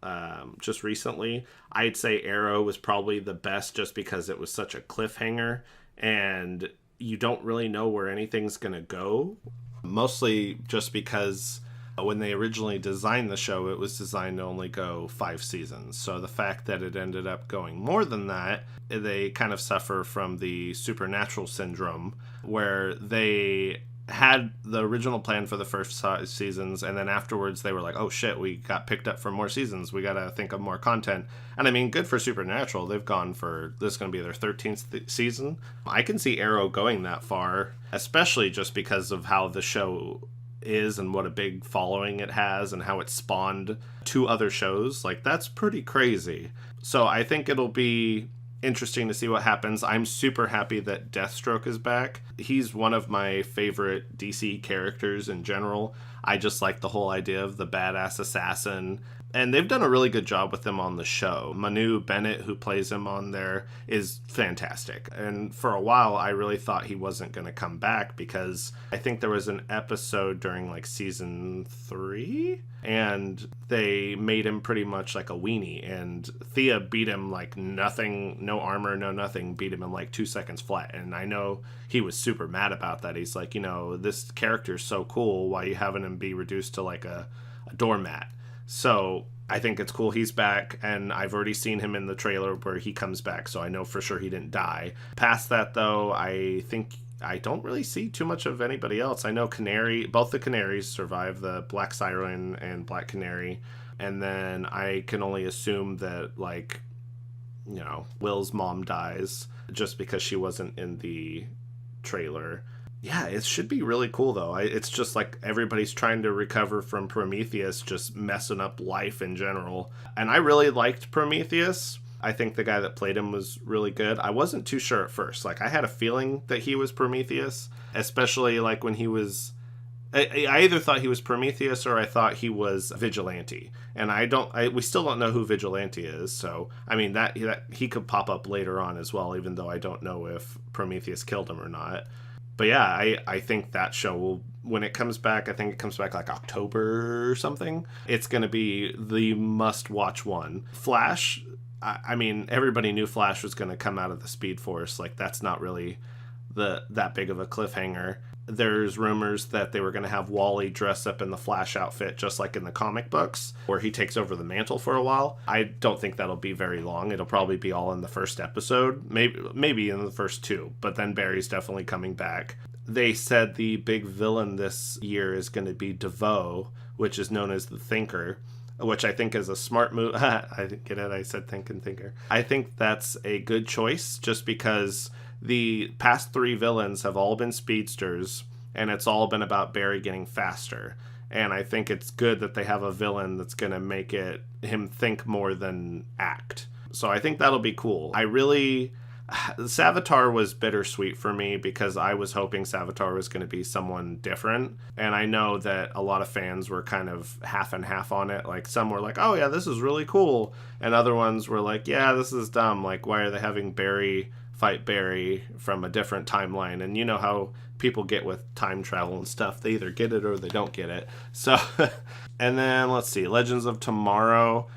just recently, I'd say Arrow was probably the best, just because it was such a cliffhanger and you don't really know where anything's gonna go. Mostly just because when they originally designed the show, it was designed to only go 5 seasons. So the fact that it ended up going more than that, they kind of suffer from the Supernatural syndrome, where they had the original plan for the first seasons, and then afterwards they were like, oh shit, we got picked up for more seasons, we gotta think of more content. And I mean, good for Supernatural, they've gone for, this is gonna be their 13th season. I can see Arrow going that far, especially just because of how the show is and what a big following it has and how it spawned 2 other shows. Like, that's pretty crazy. So I think it'll be interesting to see what happens. I'm super happy that Deathstroke is back. He's one of my favorite DC characters in general. I just like the whole idea of the badass assassin. And they've done a really good job with him on the show. Manu Bennett, who plays him on there, is fantastic. And for a while, I really thought he wasn't going to come back, because I think there was an episode during like season 3, and they made him pretty much like a weenie. And Thea beat him like nothing, no armor, no nothing, beat him in like 2 seconds flat. And I know he was super mad about that. He's like, this character's so cool, why are you having him be reduced to like a doormat? So I think it's cool he's back, and I've already seen him in the trailer where he comes back, so I know for sure he didn't die. Past that, though, I think I don't really see too much of anybody else. I know both the Canaries survive, the Black Siren and Black Canary, and then I can only assume that, like, Will's mom dies just because she wasn't in the trailer. Yeah, it should be really cool, though. It's just like everybody's trying to recover from Prometheus just messing up life in general. And I really liked Prometheus. I think the guy that played him was really good. I wasn't too sure at first. Like, I had a feeling that he was Prometheus, especially like when he was... I either thought he was Prometheus or I thought he was Vigilante. And we still don't know who Vigilante is. So, I mean, that he could pop up later on as well, even though I don't know if Prometheus killed him or not. But yeah, I think that show will, when it comes back, I think it comes back like October or something. It's going to be the must-watch one. Flash, I mean, everybody knew Flash was going to come out of the Speed Force. Like, that's not really that big of a cliffhanger. There's rumors that they were going to have Wally dress up in the Flash outfit, just like in the comic books, where he takes over the mantle for a while. I don't think that'll be very long. It'll probably be all in the first episode, maybe in the first 2, but then Barry's definitely coming back. They said the big villain this year is going to be DeVoe, which is known as the Thinker, which I think is a smart move. I get it, I said think and thinker. I think that's a good choice, just because the past 3 villains have all been speedsters, and it's all been about Barry getting faster. And I think it's good that they have a villain that's going to make him think more than act. So I think that'll be cool. Savitar was bittersweet for me, because I was hoping Savitar was going to be someone different. And I know that a lot of fans were kind of half and half on it. Like, some were like, oh yeah, this is really cool. And other ones were like, yeah, this is dumb. Like, why are they having Barry fight Barry from a different timeline? And you know how people get with time travel and stuff. They either get it or they don't get it. So, and then let's see, Legends of Tomorrow.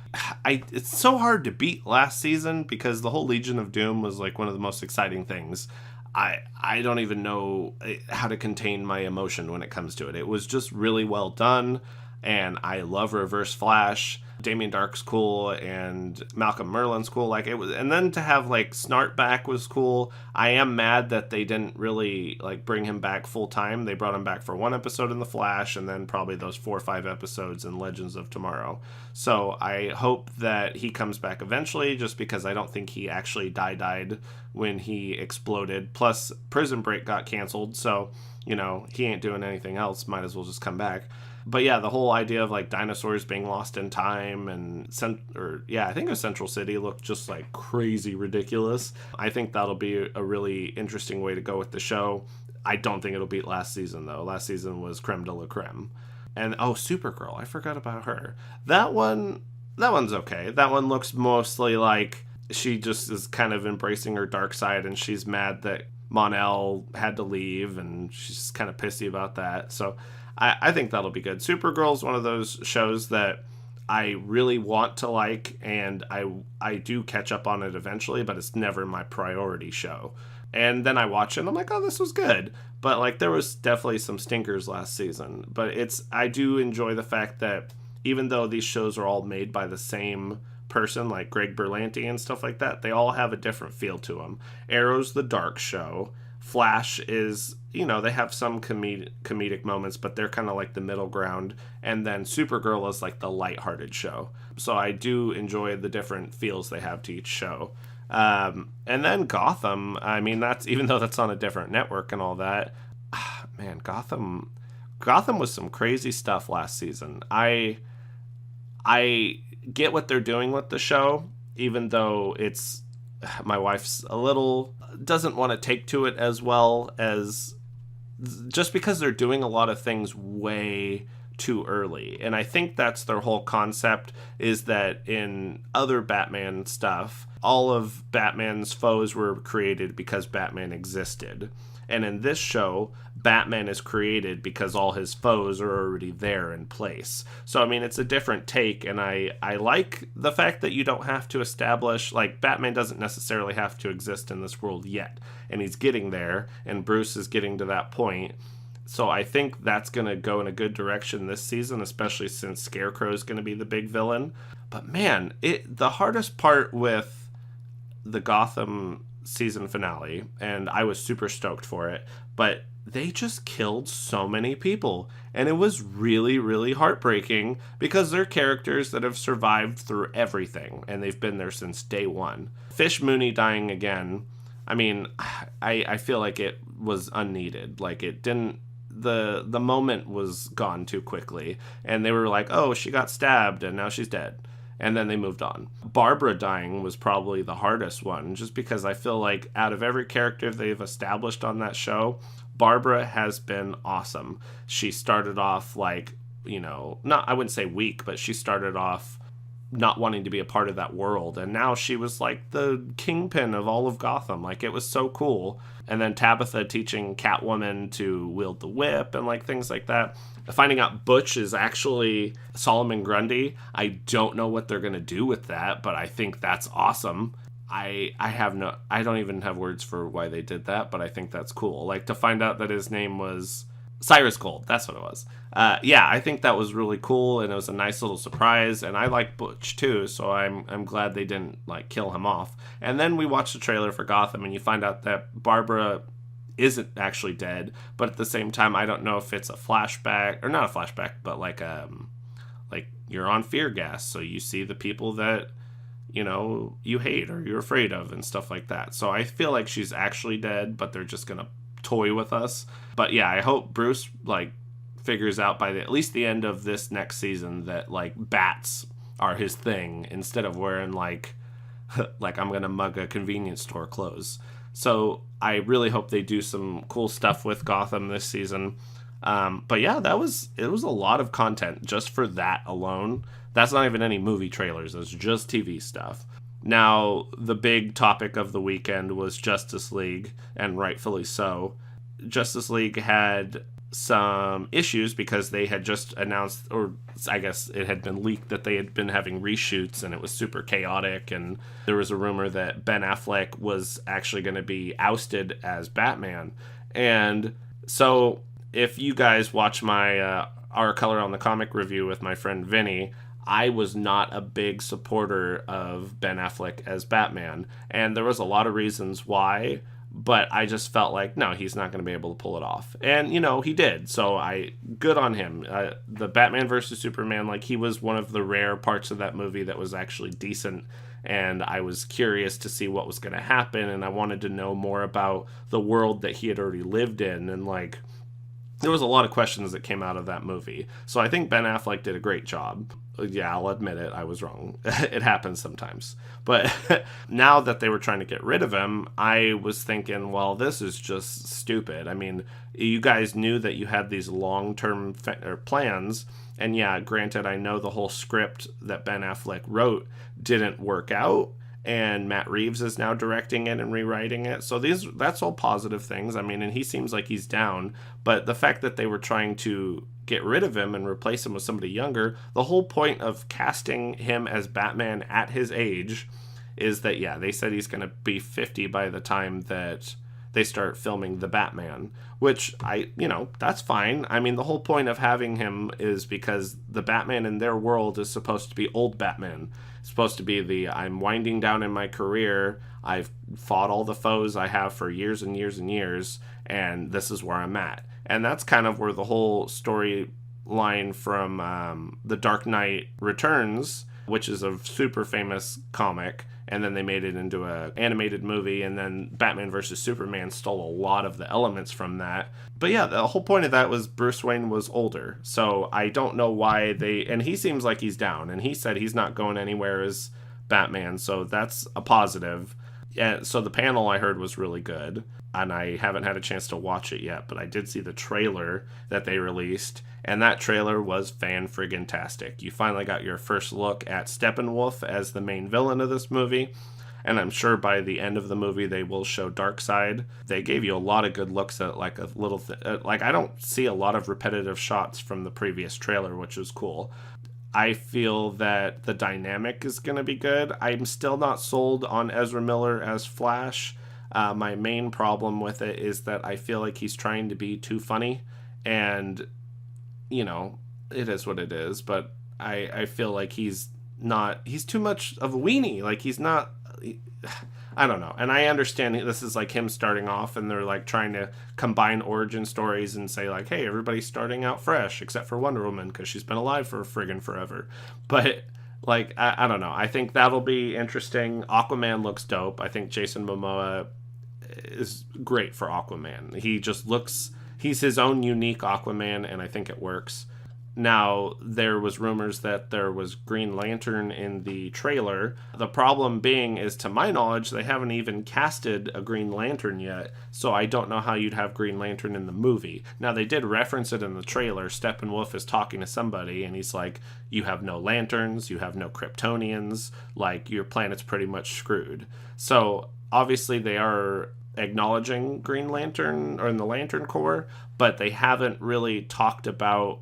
It's so hard to beat last season, because the whole Legion of Doom was like one of the most exciting things. I don't even know how to contain my emotion when it comes to it. It was just really well done, and I love Reverse Flash. Damien Dark's cool, and Malcolm Merlin's cool. Like, it was, and then to have like Snart back was cool. I am mad that they didn't really like bring him back full time. They brought him back for 1 episode in The Flash, and then probably those 4 or 5 episodes in Legends of Tomorrow. So I hope that he comes back eventually, just because I don't think he actually died when he exploded. Plus, Prison Break got canceled, so he ain't doing anything else. Might as well just come back. But yeah, the whole idea of like dinosaurs being lost in time, and I think Central City looked just like crazy ridiculous. I think that'll be a really interesting way to go with the show. I don't think it'll beat last season, though. Last season was creme de la creme. And Supergirl, I forgot about her. That one's okay. That one looks mostly like she just is kind of embracing her dark side, and she's mad that Mon-El had to leave, and she's just kind of pissy about that. So I think that'll be good. Supergirl's one of those shows that I really want to like, and I do catch up on it eventually, but it's never my priority show. And then I watch it and I'm like, oh, this was good. But like there was definitely some stinkers last season. But I do enjoy the fact that even though these shows are all made by the same person, like Greg Berlanti and stuff like that, they all have a different feel to them. Arrow's the dark show. Flash is, they have some comedic moments, but they're kind of like the middle ground. And then Supergirl is like the lighthearted show. So I do enjoy the different feels they have to each show. And then Gotham, I mean, that's, even though that's on a different network and all that, man, Gotham was some crazy stuff last season. I get what they're doing with the show, even though it's, my wife's a little, doesn't want to take to it as well, as just because they're doing a lot of things way too early. And I think that's their whole concept, is that in other Batman stuff, all of Batman's foes were created because Batman existed. And in this show, Batman is created because all his foes are already there in place. So, I mean, it's a different take, and I like the fact that you don't have to establish, like, Batman doesn't necessarily have to exist in this world yet. And he's getting there, and Bruce is getting to that point. So I think that's going to go in a good direction this season, especially since Scarecrow is going to be the big villain. But man, the hardest part with the Gotham season finale, and I was super stoked for it, but they just killed so many people, and it was really, really heartbreaking because they're characters that have survived through everything, and they've been there since day one. Fish Mooney dying again, I mean, I feel like it was unneeded. Like, it didn't, the moment was gone too quickly, and they were like, oh, she got stabbed and now she's dead, and then they moved on. Barbara dying was probably the hardest one, just because I feel like out of every character they've established on that show, Barbara has been awesome. She started off like, not, I wouldn't say weak, but she started off not wanting to be a part of that world, and now she was like the kingpin of all of Gotham. Like, it was so cool. And then Tabitha teaching Catwoman to wield the whip and like things like that. Finding out Butch is actually Solomon Grundy, I don't know what they're gonna do with that, but I think that's awesome. I don't even have words for why they did that, but I think that's cool. Like, to find out that his name was Cyrus Gold, that's what it was. Yeah, I think that was really cool, and it was a nice little surprise, and I like Butch too, so I'm glad they didn't like kill him off. And then we watched the trailer for Gotham, and you find out that Barbara isn't actually dead, but at the same time, I don't know if it's a flashback, or not a flashback, but like you're on fear gas, so you see the people that you hate or you're afraid of and stuff like that. So I feel like she's actually dead, but they're just gonna toy with us. But yeah, I hope Bruce like figures out by at least the end of this next season that like bats are his thing, instead of wearing like I'm gonna mug a convenience store clothes. So I really hope they do some cool stuff with Gotham this season. But yeah, it was a lot of content just for that alone. That's not even any movie trailers, it's just TV stuff. Now, the big topic of the weekend was Justice League, and rightfully so. Justice League had some issues because they had just announced, or I guess it had been leaked, that they had been having reshoots, and it was super chaotic, and there was a rumor that Ben Affleck was actually going to be ousted as Batman. And so if you guys watch my Our Color on the Comic review with my friend Vinny, I was not a big supporter of Ben Affleck as Batman, and there was a lot of reasons why, but I just felt like, no, he's not going to be able to pull it off. And, he did, so good on him. The Batman versus Superman, like, he was one of the rare parts of that movie that was actually decent, and I was curious to see what was going to happen, and I wanted to know more about the world that he had already lived in, and, like, there was a lot of questions that came out of that movie. So I think Ben Affleck did a great job. Yeah, I'll admit it, I was wrong. It happens sometimes. But now that they were trying to get rid of him, I was thinking, well, this is just stupid. I mean, you guys knew that you had these long-term plans. And yeah, granted, I know the whole script that Ben Affleck wrote didn't work out. and Matt Reeves is now directing it and rewriting it. So that's all positive things. I mean, and he seems like he's down, but the fact that they were trying to get rid of him and replace him with somebody younger, the whole point of casting him as Batman at his age is that, yeah, they said he's going to be 50 by the time that they start filming The Batman, which that's fine. I mean, the whole point of having him is because the Batman in their world is supposed to be old Batman. It's supposed to be I'm winding down in my career. I've fought all the foes I have for years and years and years, and this is where I'm at. And that's kind of where the whole storyline from The Dark Knight Returns, which is a super famous comic, and then they made it into an animated movie, and then Batman vs. Superman stole a lot of the elements from that. But yeah, the whole point of that was Bruce Wayne was older, so I don't know why and he seems like he's down, and he said he's not going anywhere as Batman, so that's a positive. Yeah, so the panel I heard was really good, and I haven't had a chance to watch it yet, but I did see the trailer that they released, and that trailer was fan-friggin-tastic. You finally got your first look at Steppenwolf as the main villain of this movie, and I'm sure by the end of the movie they will show Darkseid. They gave you a lot of good looks at like a little I don't see a lot of repetitive shots from the previous trailer, which was cool. I feel that the dynamic is going to be good. I'm still not sold on Ezra Miller as Flash. My main problem with it is that I feel like he's trying to be too funny, and it is what it is, but I feel like he's too much of a weenie. Like, he's not, I don't know. And I understand this is like him starting off, and they're like trying to combine origin stories and say like, hey, everybody's starting out fresh except for Wonder Woman because she's been alive for friggin' forever. But like, I don't know. I think that'll be interesting. Aquaman looks dope. I think Jason Momoa is great for Aquaman. He's his own unique Aquaman, and I think it works. Now, there was rumors that there was Green Lantern in the trailer. The problem being is, to my knowledge, they haven't even casted a Green Lantern yet, so I don't know how you'd have Green Lantern in the movie. Now, they did reference it in the trailer. Steppenwolf is talking to somebody, and he's like, you have no lanterns, you have no Kryptonians, like, your planet's pretty much screwed. So, obviously, they are acknowledging Green Lantern, or in the Lantern Corps, but they haven't really talked about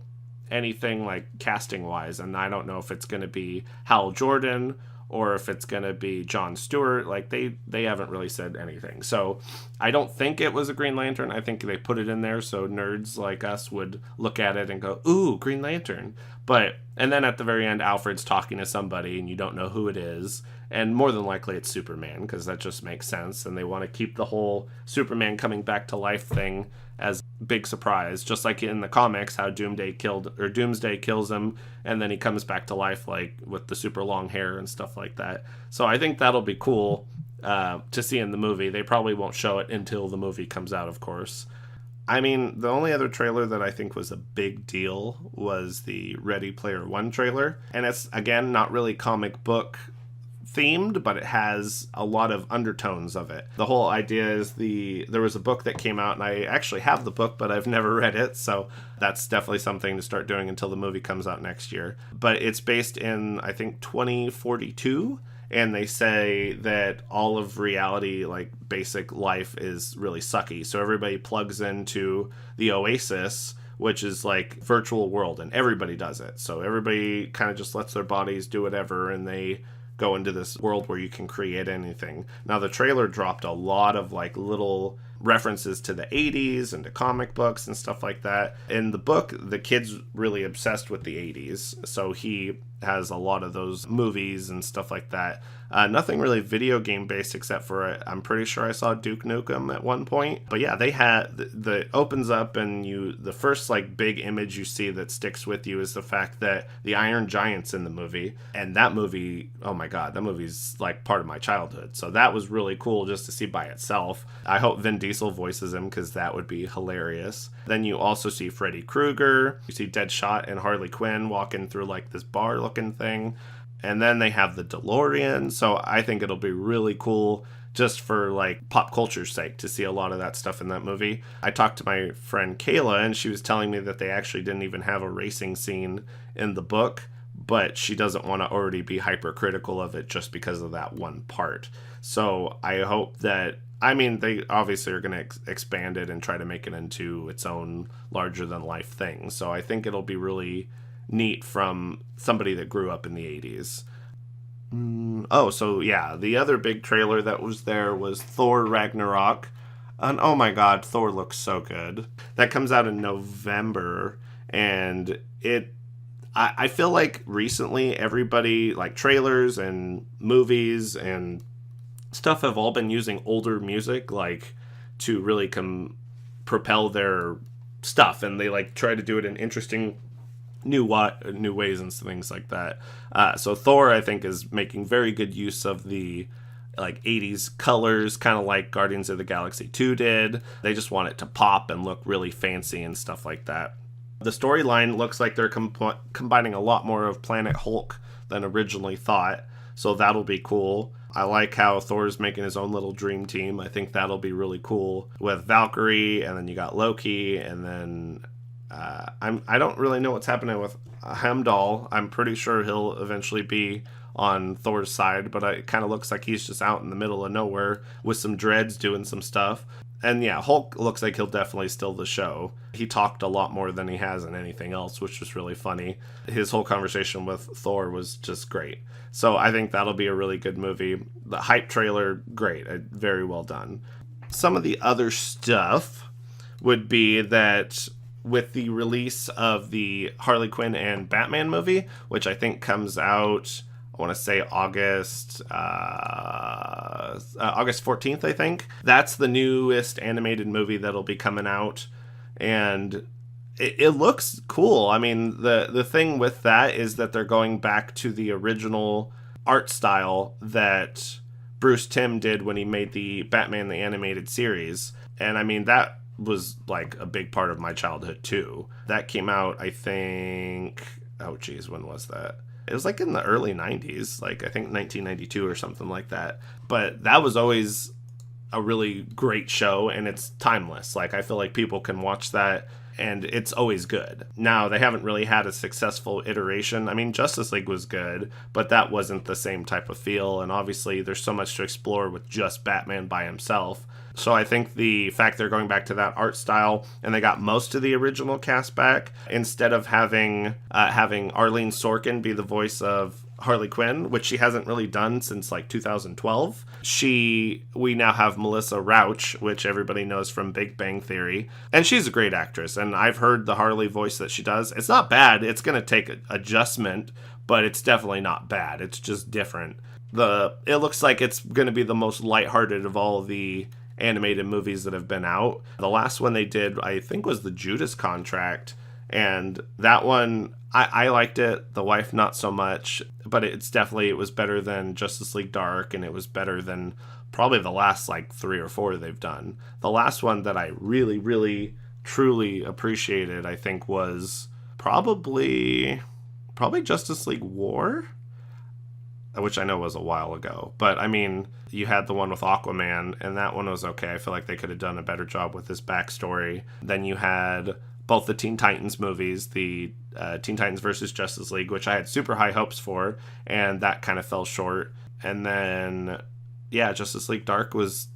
anything like casting wise, and I don't know if it's going to be Hal Jordan or if it's going to be Jon Stewart. Like, they haven't really said anything, so I don't think it was a Green Lantern. I think they put it in there so nerds like us would look at it and go, ooh, Green Lantern. And then at the very end, Alfred's talking to somebody and you don't know who it is, and more than likely it's Superman, because that just makes sense, and they want to keep the whole Superman coming back to life thing as big surprise, just like in the comics how Doomsday kills him and then he comes back to life, like with the super long hair and stuff like that. So I think that'll be cool to see in the movie. They probably won't show it until the movie comes out, of course. I mean, the only other trailer that I think was a big deal was the Ready Player One trailer, and it's, again, not really comic book themed, but it has a lot of undertones of it. The whole idea is there was a book that came out, and I actually have the book, but I've never read it, so that's definitely something to start doing until the movie comes out next year. But it's based in, I think, 2042, and they say that all of reality, like basic life, is really sucky. So everybody plugs into the Oasis, which is like virtual world, and everybody does it. So everybody kind of just lets their bodies do whatever, and they go into this world where you can create anything. Now, the trailer dropped a lot of like little references to the 80s and to comic books and stuff like that. In the book, the kid's really obsessed with the 80s, so he has a lot of those movies and stuff like that. Nothing really video game based, except for I'm pretty sure I saw Duke Nukem at one point. But yeah, they had the opens up, and the first like big image you see that sticks with you is the fact that the Iron Giant's in the movie, and that movie, oh my god, that movie's like part of my childhood. So that was really cool just to see by itself. I hope Vin Diesel voices him, because that would be hilarious. Then you also see Freddy Krueger, you see Deadshot and Harley Quinn walking through like this bar looking thing. And then they have the DeLorean, so I think it'll be really cool just for like pop culture's sake to see a lot of that stuff in that movie. I talked to my friend Kayla, and she was telling me that they actually didn't even have a racing scene in the book, but she doesn't want to already be hypercritical of it just because of that one part. So I hope that, I mean, they obviously are going to expand it and try to make it into its own larger than life thing. So I think it'll be really neat from somebody that grew up in the 80s. Oh, so yeah, the other big trailer that was there was Thor Ragnarok. And oh my god, Thor looks so good. That comes out in November, and I feel like recently everybody, like trailers and movies and stuff, have all been using older music, like, to really propel their stuff, and they like try to do it in interesting new ways and things like that. So Thor, I think, is making very good use of the like 80s colors, kind of like Guardians of the Galaxy 2 did. They just want it to pop and look really fancy and stuff like that. The storyline looks like they're combining a lot more of Planet Hulk than originally thought, so that'll be cool. I like how Thor's making his own little dream team. I think that'll be really cool with Valkyrie, and then you got Loki, and then I don't really know what's happening with Heimdall. I'm pretty sure he'll eventually be on Thor's side, but it kind of looks like he's just out in the middle of nowhere with some dreads doing some stuff. And yeah, Hulk looks like he'll definitely steal the show. He talked a lot more than he has in anything else, which was really funny. His whole conversation with Thor was just great. So I think that'll be a really good movie. The hype trailer, great. Very well done. Some of the other stuff would be that with the release of the Harley Quinn and Batman movie, which I think comes out, I want to say August 14th, I think. That's the newest animated movie that'll be coming out. And it looks cool. I mean, the thing with that is that they're going back to the original art style that Bruce Timm did when he made the Batman the Animated Series. And I mean, that was like a big part of my childhood too. That came out, I think, oh geez, when was that? It was like in the early 90s, like I think 1992 or something like that. But that was always a really great show, and it's timeless. Like, I feel like people can watch that and it's always good. Now, they haven't really had a successful iteration. I mean, Justice League was good, but that wasn't the same type of feel, and obviously there's so much to explore with just Batman by himself. So I think the fact they're going back to that art style, and they got most of the original cast back, instead of having Arlene Sorkin be the voice of Harley Quinn, which she hasn't really done since like 2012. We now have Melissa Rauch, which everybody knows from Big Bang Theory, and she's a great actress, and I've heard the Harley voice that she does. It's not bad. It's going to take adjustment, but it's definitely not bad. It's just different. It looks like it's going to be the most lighthearted of all the animated movies that have been out. The last one they did, I think, was the Judas Contract, and that one, I liked it. The wife, not so much, but it was better than Justice League Dark, and it was better than probably the last like 3 or 4 they've done. The last one that I really, really, truly appreciated, I think, was probably Justice League War, which I know was a while ago. But I mean, you had the one with Aquaman, and that one was okay. I feel like they could have done a better job with his backstory. Then you had both the Teen Titans movies, the Teen Titans versus Justice League, which I had super high hopes for, and that kind of fell short. And then, yeah, Justice League Dark was...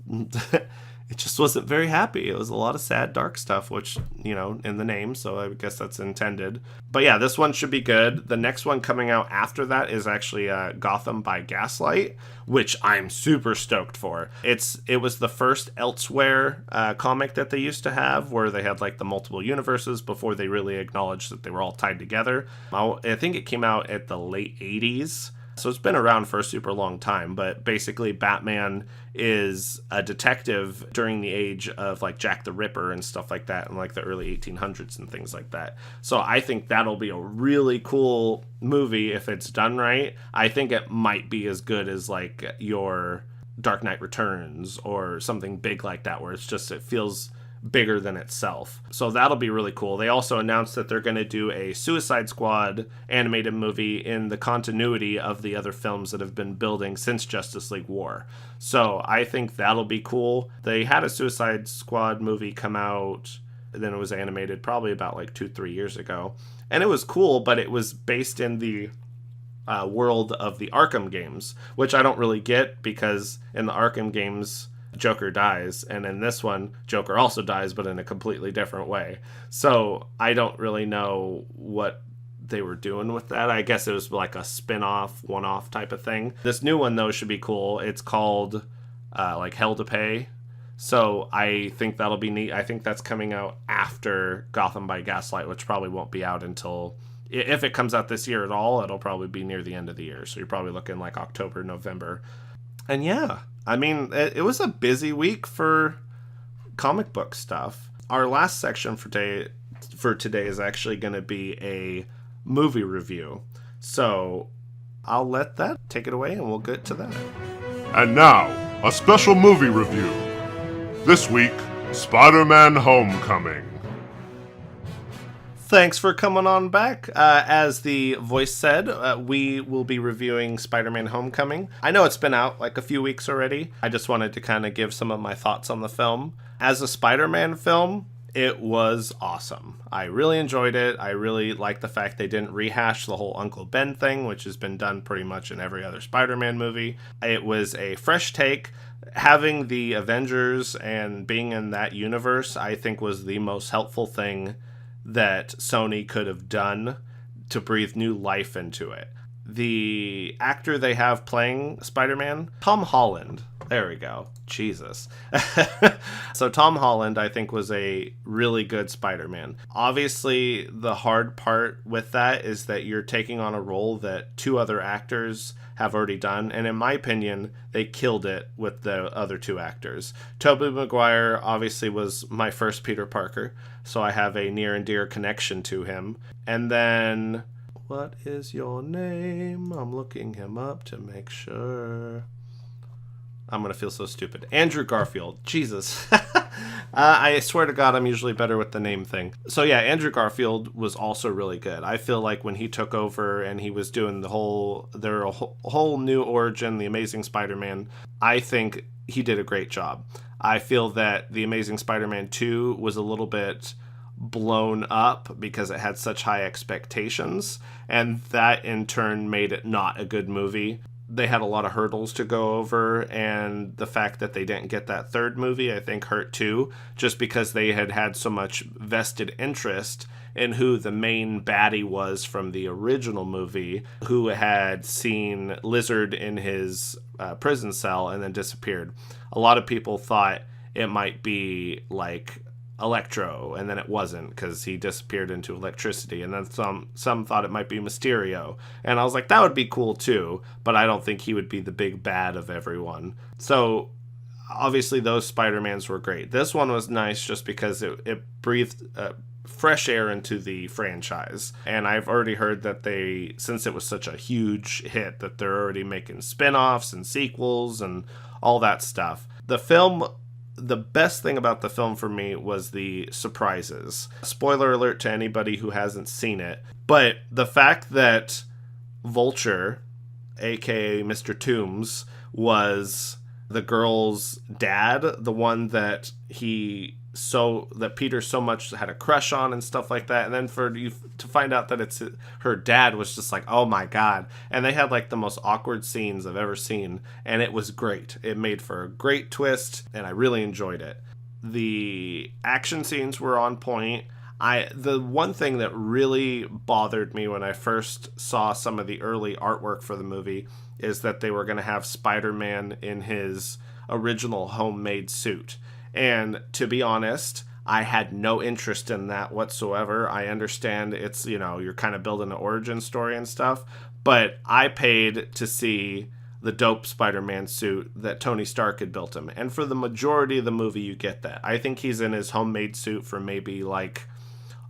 it just wasn't very happy. It was a lot of sad, dark stuff, which, you know, in the name, so I guess that's intended. But yeah, this one should be good. The next one coming out after that is actually Gotham by Gaslight, which I'm super stoked for. It was the first Elsewhere comic that they used to have, where they had like the multiple universes before they really acknowledged that they were all tied together. I think it came out at the late 80s. So it's been around for a super long time, but basically Batman is a detective during the age of like Jack the Ripper and stuff like that in like the early 1800s and things like that. So I think that'll be a really cool movie if it's done right. I think it might be as good as like your Dark Knight Returns or something big like that, where it feels bigger than itself. So that'll be really cool. They also announced that they're going to do a Suicide Squad animated movie in the continuity of the other films that have been building since Justice League War. So I think that'll be cool. They had a Suicide Squad movie come out, then it was animated probably about like 2-3 years ago. And it was cool, but it was based in the world of the Arkham games, which I don't really get because in the Arkham games, Joker dies, and in this one, Joker also dies, but in a completely different way. So I don't really know what they were doing with that. I guess it was like a spin-off, one-off type of thing. This new one, though, should be cool. It's called like Hell to Pay. So I think that'll be neat. I think that's coming out after Gotham by Gaslight, which probably won't be out until, if it comes out this year at all, it'll probably be near the end of the year. So you're probably looking like October, November. And yeah, I mean, it was a busy week for comic book stuff. Our last section for today is actually going to be a movie review. So I'll let that take it away and we'll get to that. And now, a special movie review. This week, Spider-Man Homecoming. Thanks for coming on back. As the voice said, we will be reviewing Spider-Man Homecoming. I know it's been out like a few weeks already. I just wanted to kind of give some of my thoughts on the film. As a Spider-Man film, it was awesome. I really enjoyed it. I really liked the fact they didn't rehash the whole Uncle Ben thing, which has been done pretty much in every other Spider-Man movie. It was a fresh take. Having the Avengers and being in that universe, I think, was the most helpful thing that Sony could have done to breathe new life into it. The actor they have playing Spider-Man, Tom Holland. There we go. Jesus. So Tom Holland, I think, was a really good Spider-Man. Obviously, the hard part with that is that you're taking on a role that two other actors have already done, and in my opinion, they killed it with the other two actors. Tobey Maguire obviously was my first Peter Parker, so I have a near and dear connection to him. And then, what is your name? I'm looking him up to make sure. I'm going to feel so stupid. Andrew Garfield. Jesus. I swear to God, I'm usually better with the name thing. So yeah, Andrew Garfield was also really good. I feel like when he took over and he was doing their whole new origin, The Amazing Spider-Man, I think he did a great job. I feel that The Amazing Spider-Man 2 was a little bit blown up because it had such high expectations, and that in turn made it not a good movie. They had a lot of hurdles to go over, and the fact that they didn't get that third movie, I think, hurt too, just because they had so much vested interest in who the main baddie was from the original movie, who had seen Lizard in his prison cell and then disappeared. A lot of people thought it might be like Electro, and then it wasn't because he disappeared into electricity, and then some thought it might be Mysterio, and I was like, that would be cool too, but I don't think he would be the big bad of everyone. So obviously those Spider-Mans were great. This one was nice just because it breathed fresh air into the franchise, and I've already heard that since it was such a huge hit, that they're already making spin-offs and sequels and all that stuff. The best thing about the film for me was the surprises. Spoiler alert to anybody who hasn't seen it, but the fact that Vulture, aka Mr. Toombs, was the girl's dad, the one that Peter so much had a crush on and stuff like that, and then for you to find out that it's her dad was just like, oh my god. And they had like the most awkward scenes I've ever seen, and it was great. It made for a great twist, and I really enjoyed it. The action scenes were on point. The one thing that really bothered me when I first saw some of the early artwork for the movie is that they were going to have Spider-Man in his original homemade suit. And to be honest, I had no interest in that whatsoever. I understand it's, you're kind of building an origin story and stuff, but I paid to see the dope Spider-Man suit that Tony Stark had built him. And for the majority of the movie, you get that. I think he's in his homemade suit for maybe like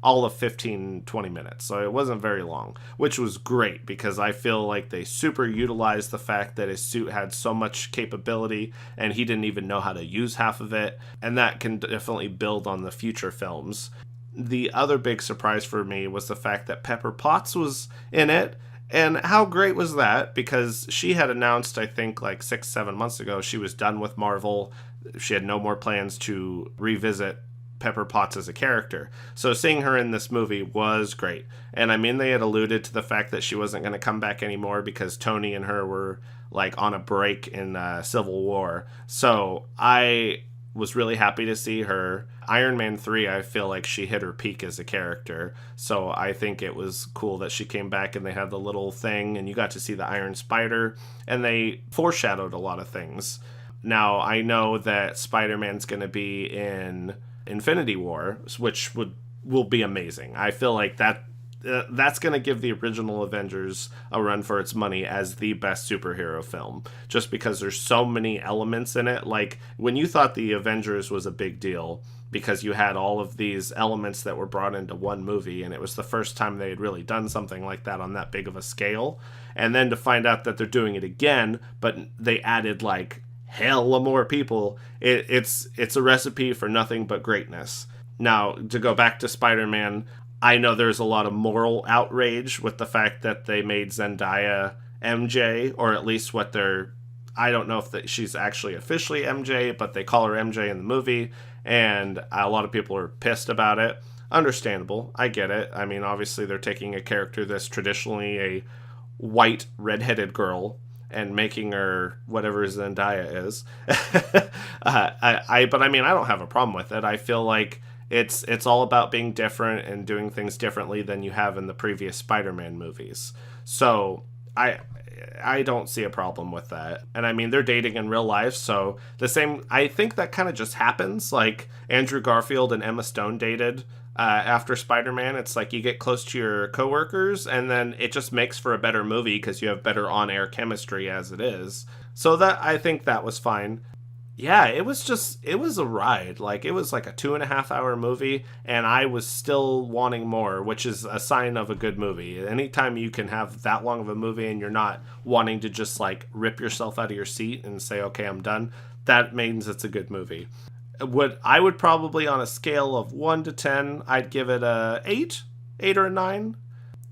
all of 15-20 minutes, so it wasn't very long, which was great because I feel like they super utilized the fact that his suit had so much capability and he didn't even know how to use half of it, and that can definitely build on the future films. The other big surprise for me was the fact that Pepper Potts was in it, and how great was that? Because she had announced, I think like 6-7 months ago, she was done with Marvel. She had no more plans to revisit Pepper Potts as a character. So seeing her in this movie was great. And I mean, they had alluded to the fact that she wasn't going to come back anymore because Tony and her were like on a break in Civil War. So I was really happy to see her. Iron Man 3, I feel like she hit her peak as a character. So I think it was cool that she came back and they had the little thing and you got to see the Iron Spider and they foreshadowed a lot of things. Now, I know that Spider-Man's going to be in Infinity War, which will be amazing. I feel like that's going to give the original Avengers a run for its money as the best superhero film, just because there's so many elements in it. Like, when you thought the Avengers was a big deal because you had all of these elements that were brought into one movie, and it was the first time they had really done something like that on that big of a scale, and then to find out that they're doing it again, but they added, like, hella more people, it's a recipe for nothing but greatness. Now, to go back to Spider-Man, I know there's a lot of moral outrage with the fact that they made Zendaya MJ, or at least what they're... I don't know if she's actually officially MJ, but they call her MJ in the movie, and a lot of people are pissed about it. Understandable. I get it. I mean, obviously they're taking a character that's traditionally a white, redheaded girl and making her whatever Zendaya is. But I mean, I don't have a problem with it. I feel like it's all about being different and doing things differently than you have in the previous Spider-Man movies. So I don't see a problem with that. And I mean, they're dating in real life, so I think that kind of just happens. Like, Andrew Garfield and Emma Stone dated after Spider-Man. It's like you get close to your coworkers, and then it just makes for a better movie because you have better on-air chemistry as it is. So I think that was fine. Yeah, it was a ride. Like, it was like a 2.5-hour movie, and I was still wanting more, which is a sign of a good movie. Anytime you can have that long of a movie and you're not wanting to just, like, rip yourself out of your seat and say, okay, I'm done, that means it's a good movie. I would probably, on a scale of 1 to 10, I'd give it a 8 or a 9.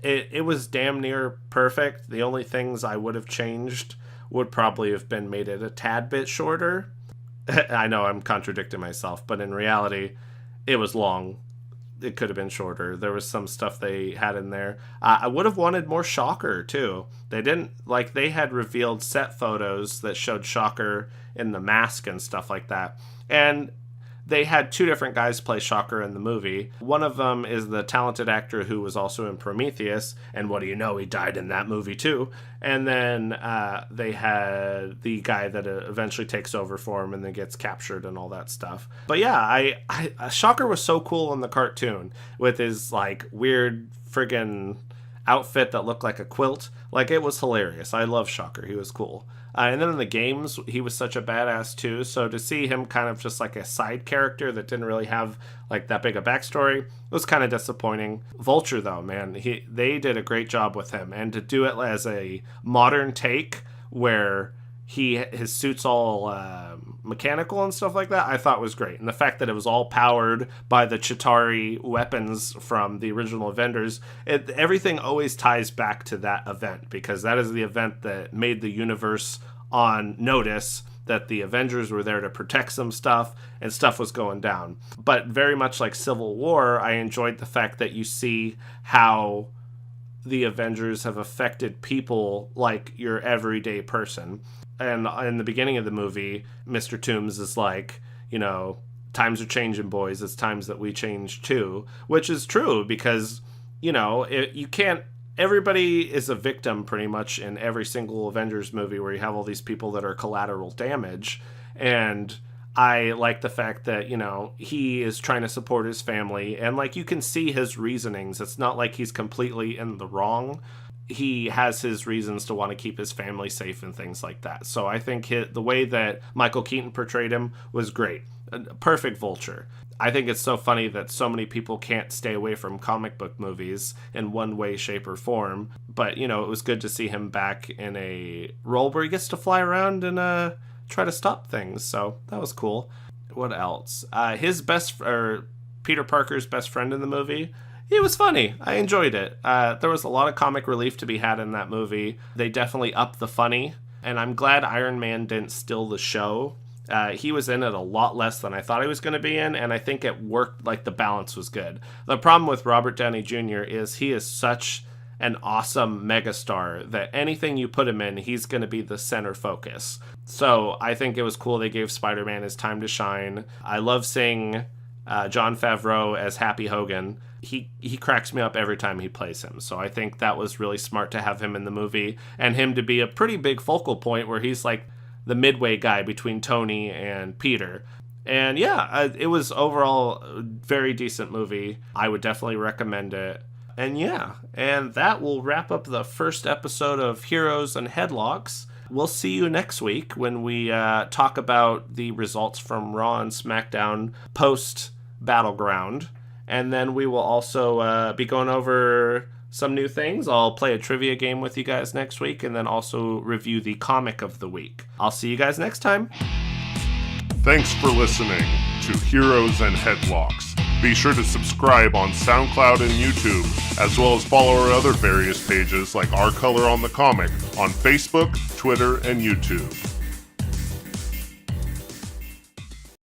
It was damn near perfect. The only things I would have changed would probably have been made it a tad bit shorter. I know I'm contradicting myself, but in reality, it was long. It could have been shorter. There was some stuff they had in there. I would have wanted more Shocker, too. They had revealed set photos that showed Shocker in the mask and stuff like that. And they had 2 different guys play Shocker in the movie. One of them is the talented actor who was also in Prometheus, and what do you know, he died in that movie too. And then they had the guy that eventually takes over for him and then gets captured and all that stuff. But yeah, Shocker was so cool in the cartoon with his like weird friggin' outfit that looked like a quilt. Like, it was hilarious. I love Shocker. He was cool. And then in the games, he was such a badass too. So to see him kind of just like a side character that didn't really have like that big a backstory was kind of disappointing. Vulture, though, man, they did a great job with him, and to do it as a modern take where his suit's all mechanical and stuff like that, I thought was great. And the fact that it was all powered by the Chitauri weapons from the original Avengers, everything always ties back to that event, because that is the event that made the universe on notice that the Avengers were there to protect some stuff, and stuff was going down. But very much like Civil War, I enjoyed the fact that you see how the Avengers have affected people like your everyday person. And in the beginning of the movie, Mr. Toombs is like, you know, times are changing, boys. It's times that we change too, which is true because, you know, you can't. Everybody is a victim pretty much in every single Avengers movie where you have all these people that are collateral damage. And I like the fact that, you know, he is trying to support his family, and like you can see his reasonings. It's not like he's completely in the wrong. He has his reasons to want to keep his family safe and things like that. So I think the way that Michael Keaton portrayed him was great. Perfect Vulture. I think it's so funny that so many people can't stay away from comic book movies in one way, shape, or form. But, you know, it was good to see him back in a role where he gets to fly around and try to stop things. So that was cool. What else? Peter Parker's best friend in the movie, it was funny. I enjoyed it. There was a lot of comic relief to be had in that movie. They definitely upped the funny, and I'm glad Iron Man didn't steal the show He was in it a lot less than I thought he was going to be in, and I think it worked, like the balance was good. The problem with Robert Downey Jr. is he is such an awesome megastar that anything you put him in, he's going to be the center focus. So I think it was cool they gave Spider-Man his time to shine. I love seeing Jon Favreau as Happy Hogan. He cracks me up every time he plays him. So I think that was really smart to have him in the movie, and him to be a pretty big focal point where he's like the midway guy between Tony and Peter. And yeah, it was overall a very decent movie. I would definitely recommend it. And yeah, and that will wrap up the first episode of Heroes and Headlocks. We'll see you next week when we talk about the results from Raw and SmackDown post-Battleground. And then we will also be going over some new things. I'll play a trivia game with you guys next week, and then also review the comic of the week. I'll see you guys next time. Thanks for listening to Heroes and Headlocks. Be sure to subscribe on SoundCloud and YouTube, as well as follow our other various pages like Our Color on the Comic on Facebook, Twitter, and YouTube.